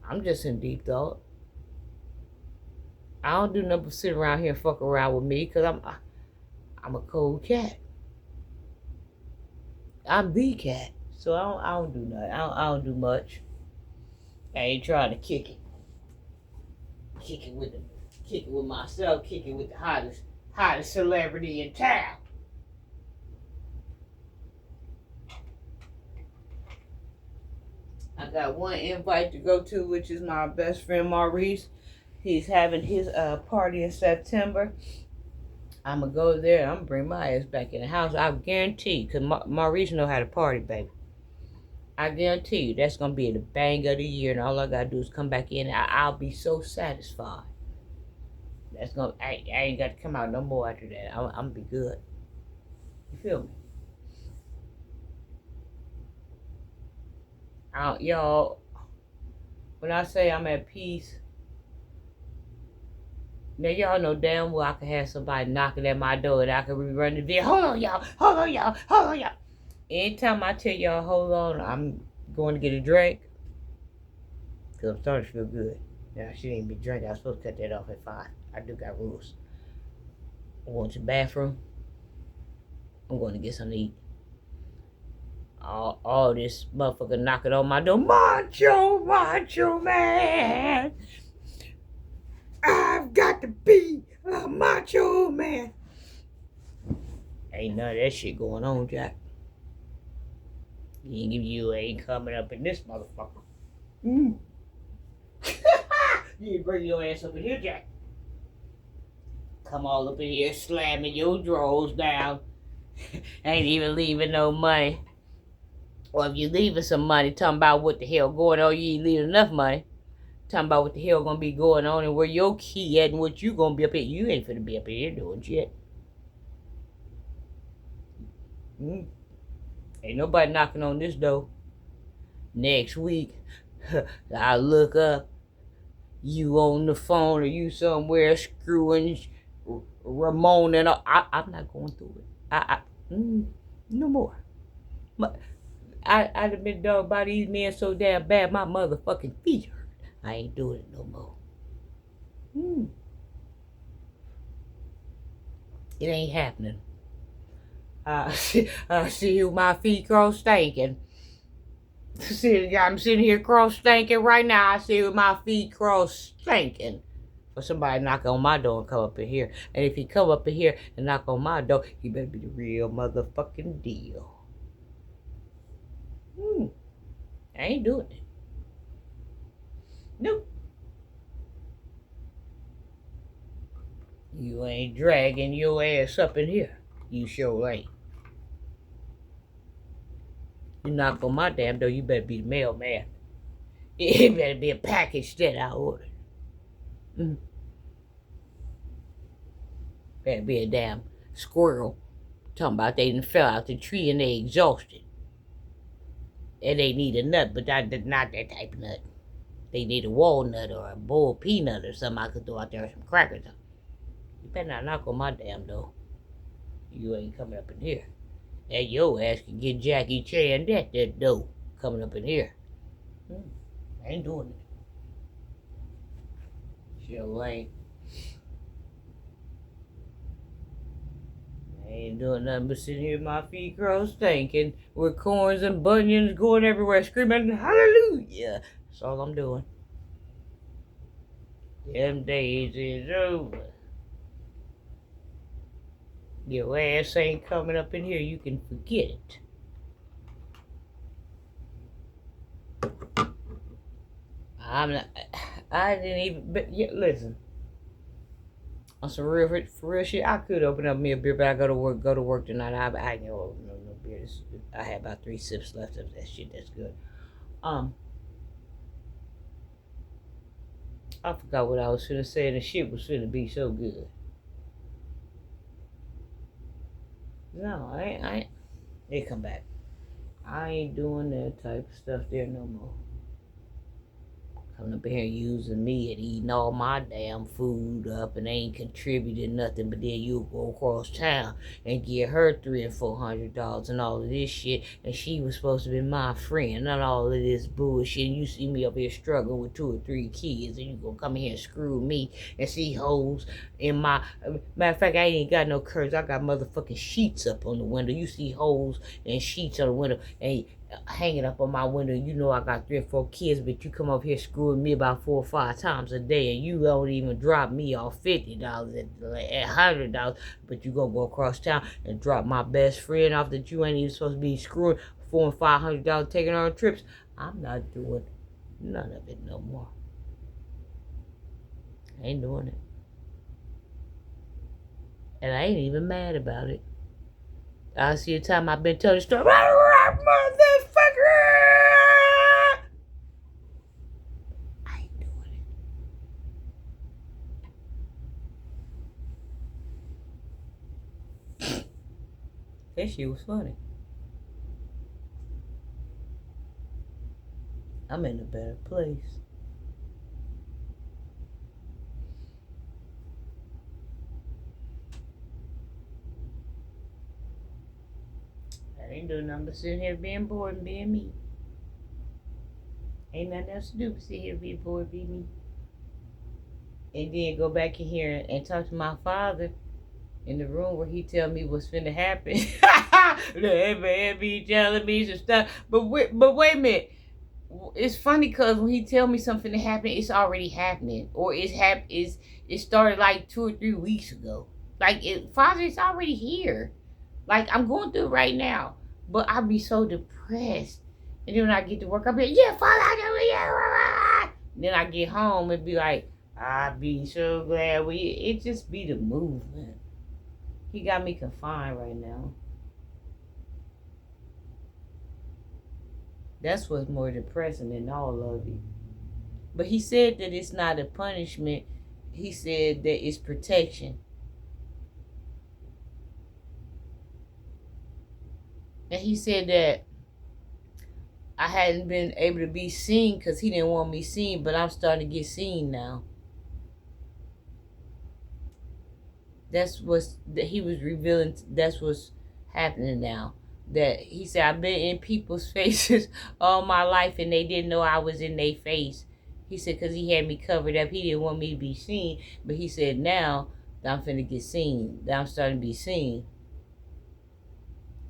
Speaker 1: I'm just in deep thought. I don't do nothing but sit around here and fuck around with me because I'm a cold cat. I'm the cat. So I don't do nothing. I don't do much. I ain't trying to kick it. Kick it with myself, kick it with the hottest celebrity in town. I got one invite to go to, which is my best friend Maurice. He's having his party in September. I'm going to go there and I'm going to bring my ass back in the house. I guarantee, because Maurice know how to party, baby. I guarantee you that's going to be the bang of the year, and all I got to do is come back in and I'll be so satisfied. That's gonna. I ain't got to come out no more after that. I'm going to be good. You feel me? Y'all, when I say I'm at peace, now y'all know damn well I can have somebody knocking at my door and I can rerun the video. Hold on, y'all. Hold on, y'all. Hold on, y'all. Anytime I tell y'all hold on, I'm going to get a drink. Because I'm starting to feel good. Now, I shouldn't even be drinking. I was supposed to cut that off at 5. I do got rules. I'm going to the bathroom. I'm going to get something to eat. All this motherfucker knocking on my door. Macho man. I've got to be a macho man. Ain't none of that shit going on, Jack. You ain't coming up in this motherfucker. Mm. You bring your ass up in here, Jack. Come all up in here slamming your drawers down. Ain't even leaving no money. Or if you leaving some money, talking about what the hell going on, you ain't leaving enough money. Talking about what the hell gonna be going on and where your key at and what you gonna be up here. You ain't finna be up here doing shit. Mm. Ain't nobody knocking on this door. Next week, I look up, you on the phone or you somewhere screwing Ramon and I'm not going through it. No more. I'd have been done by these men so damn bad, my motherfucking feet hurt. I ain't doing it no more. It ain't happening. I see you, my feet cross stinking. I'm sitting here cross stinking right now. I see with my feet cross stinking. For somebody knock on my door and come up in here. And if he come up in here and knock on my door, he better be the real motherfucking deal. I ain't doing it. Nope. You ain't dragging your ass up in here. You sure ain't. You knock on my damn door, you better be the mailman. It better be a package that I ordered. Better be a damn squirrel. Talking about they done fell out the tree and they exhausted. And they need a nut, but not that type of nut. They need a walnut or a boiled peanut or something I could throw out there with some crackers. You better not knock on my damn door. You ain't coming up in here. And your ass can get Jackie Chan that door coming up in here. I ain't doing it. Sure ain't. I ain't doing nothing but sitting here with my feet crossed stinking with corns and bunions going everywhere screaming hallelujah. That's all I'm doing. Them days is over. Your ass ain't coming up in here, you can forget it. I didn't even, but yeah, listen. On some for real shit, I could open up me a beer, but I go to work tonight. I ain't gonna open no beer. I had about 3 sips left of that shit. That's good. I forgot what I was finna say, and the shit was finna be so good. No, I ain't. They come back. I ain't doing that type of stuff there no more. Coming up here using me and eating all my damn food up and ain't contributing nothing, but then you go across town and get her $300 or $400 and all of this shit, and she was supposed to be my friend, not all of this bullshit. And you see me up here struggling with 2 or 3 kids, and you gonna come in here and screw me and see holes in my. Matter of fact, I ain't got no curtains. I got motherfucking sheets up on the window. You see holes and sheets on the window, and hanging up on my window. You know I got 3 or 4 kids, but you come up here screwing me about 4 or 5 times a day, and you don't even drop me off $50 at $100, but you gonna go across town and drop my best friend off that you ain't even supposed to be screwing $400 and $500 taking on trips. I'm not doing none of it no more. I ain't doing it. And I ain't even mad about it. I see a time I've been telling the story. Motherfucker! I ain't doing it. That shit was funny. I'm in a better place. I ain't doing nothing but sitting here being bored and being me. Ain't nothing else to do but sit here being bored and be me. And then go back in here and talk to my father in the room where he tell me what's finna happen. That man be telling me some stuff. But wait a minute. It's funny because when he tell me something to happen, it's already happening. Or it started like 2 or 3 weeks ago. Like, Father, it's already here. Like, I'm going through it right now. But I be so depressed. And then when I get to work, I be like, yeah, Father, yeah. Then I get home and be like, I be so glad it just be the movement. He got me confined right now. That's what's more depressing than all of it. But he said that it's not a punishment. He said that it's protection. And he said that I hadn't been able to be seen because he didn't want me seen, but I'm starting to get seen now. That's what's that he was revealing. That's what's happening now. That he said I've been in people's faces all my life and they didn't know I was in their face. He said because he had me covered up, he didn't want me to be seen. But he said now that I'm finna get seen, that I'm starting to be seen.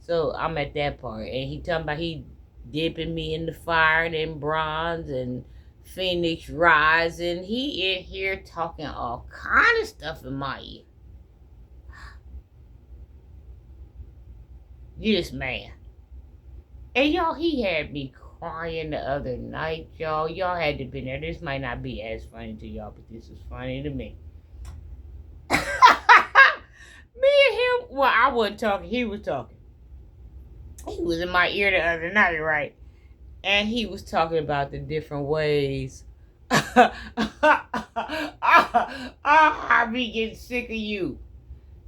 Speaker 1: So I'm at that part, and he talking about he dipping me in the fire and bronze and Phoenix rising. He in here talking all kind of stuff in my ear. This man. And y'all, he had me crying the other night, y'all. Y'all had to be there. This might not be as funny to y'all, but this is funny to me. Me and him, well, I wasn't talking. He was talking. He was in my ear the other night, right? And he was talking about the different ways. I be getting sick of you.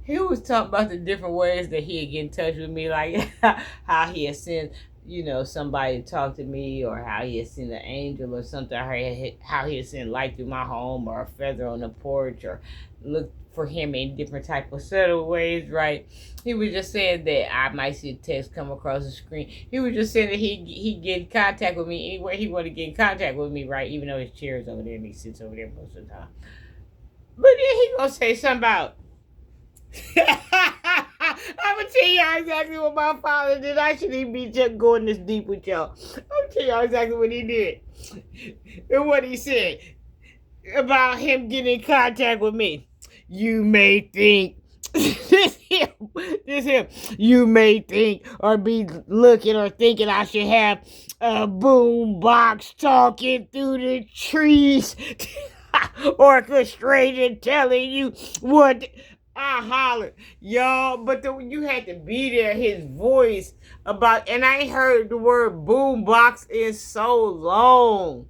Speaker 1: He was talking about the different ways that he'd get in touch with me, like how he had sent, somebody to talk to me, or how he had sent an angel or something, how he had sent light through my home, or a feather on the porch, or look for him in different type of subtle ways, right? He was just saying that I might see a text come across the screen. He was just saying that he get in contact with me anywhere he want to get in contact with me, right? Even though his chair is over there and he sits over there most of the time. But then he gonna say something about I'm gonna tell y'all exactly what my father did. I shouldn't even be just going this deep with y'all. I'm gonna tell y'all exactly what he did and what he said about him getting in contact with me. You may think this him. You may think or be looking or thinking I should have a boom box talking through the trees. Orchestrated telling you what I hollered, y'all, but you had to be there. His voice and I ain't heard the word boombox in so long.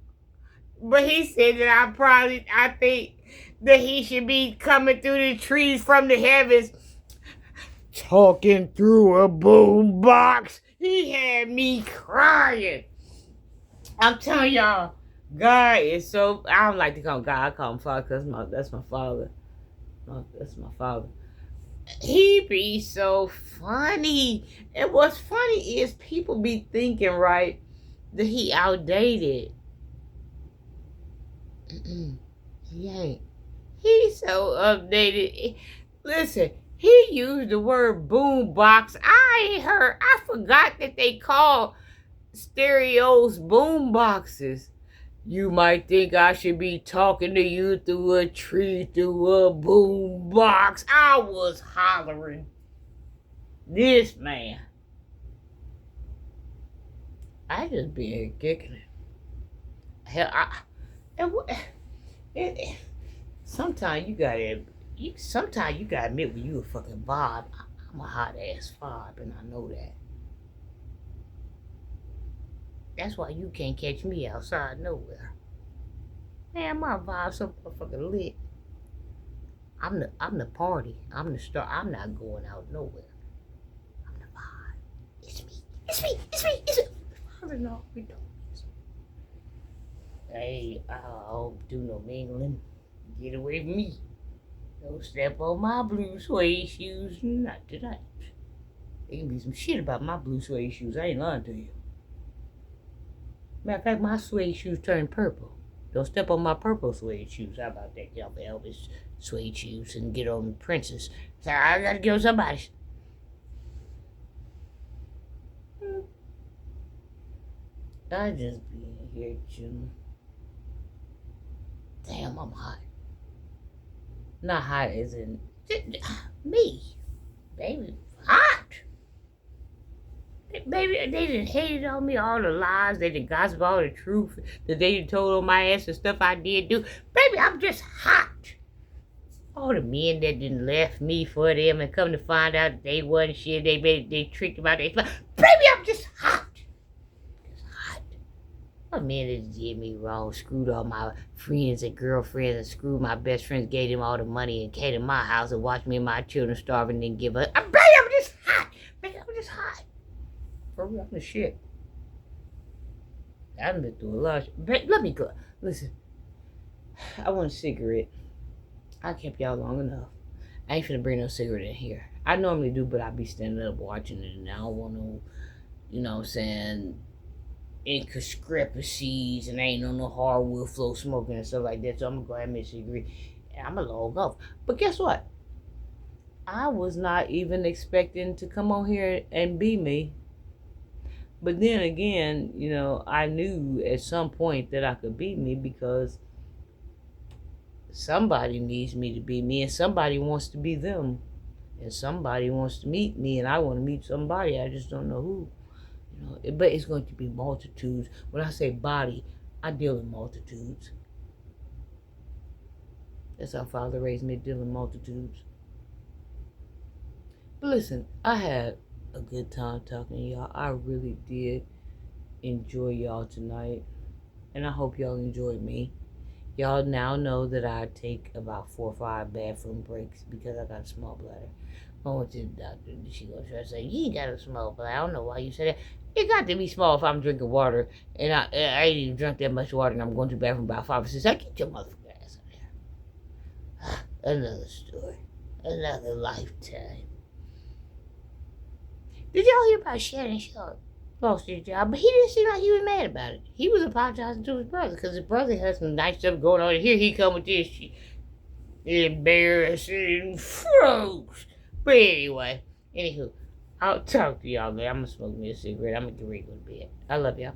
Speaker 1: But he said that I think that he should be coming through the trees from the heavens, talking through a boombox. He had me crying. I'm telling y'all, God is so. I don't like to call him God. I call him Father because that's my father. That's my father. He be so funny. And what's funny is people be thinking, right, that he outdated. He ain't. He's so updated. Listen, he used the word boombox. I forgot that they call stereos boomboxes. You might think I should be talking to you through a tree, through a boom box. I was hollering. This man. I just been giggling. Hell, sometimes you gotta admit when you a fucking vibe. I'm a hot ass vibe, and I know that. That's why you can't catch me outside nowhere. Man, my vibe's so motherfucking lit. I'm the party. I'm the star. I'm not going out nowhere. I'm the vibe. It's me. It's me. It's me. It's me. I don't know. We don't. Hey, I don't do no mingling. Get away from me. Don't step on my blue suede shoes. Not tonight. There can be some shit about my blue suede shoes. I ain't lying to you. Matter of fact, my suede shoes turn purple. Don't step on my purple suede shoes. How about that? Get off Elvis suede shoes and get on Princess. So I gotta get on somebody's. I just be in here chilling. Damn, I'm hot. Not hot as in me. Baby, hot. Baby, they done hated on me, all the lies, they done gossip all the truth that they done told on my ass and stuff I did do. Baby, I'm just hot. All the men that done left me for them and come to find out they wasn't shit, they tricked about it. Baby, I'm just hot. Just hot. A man that did me wrong, screwed all my friends and girlfriends and screwed my best friends, gave them all the money and came to my house and watched me and my children starve and then give up. Baby, I'm just hot. Baby, I'm just hot. For real, I'm the shit. I've been through a lot. Let me go. Listen, I want a cigarette. I kept y'all long enough. I ain't finna bring no cigarette in here. I normally do, but I be standing up watching it, and I don't want no, you know what I'm saying, indiscrepancies, and ain't no hardwood flow smoking and stuff like that. So I'm gonna go ahead and make a cigarette, and I'm gonna log off. But guess what? I was not even expecting to come on here and be me. But then again, you know, I knew at some point that I could be me because somebody needs me to be me and somebody wants to be them. And somebody wants to meet me and I want to meet somebody. I just don't know who. You know, but it's going to be multitudes. When I say body, I deal in multitudes. That's how Father raised me, dealing in multitudes. But listen, I had a good time talking to y'all. I really did enjoy y'all tonight, and I hope y'all enjoyed me. Y'all now know that I take about 4 or 5 bathroom breaks because I got a small bladder. I went to the doctor and she gonna try to say, you ain't got a small bladder. I don't know why you said that. It got to be small if I'm drinking water, and I ain't even drunk that much water, and I'm going to the bathroom about 5 or 6. I get your motherfucking ass in there. Another story. Another lifetime. Did y'all hear about Shannon Sharp? Lost his job, but he didn't seem like he was mad about it. He was apologizing to his brother because his brother had some nice stuff going on. And here he come with this embarrassing froze. But anyway, anywho, I'll talk to y'all, man. I'm gonna smoke me a cigarette. I'm gonna get ready to go to bed. I love y'all.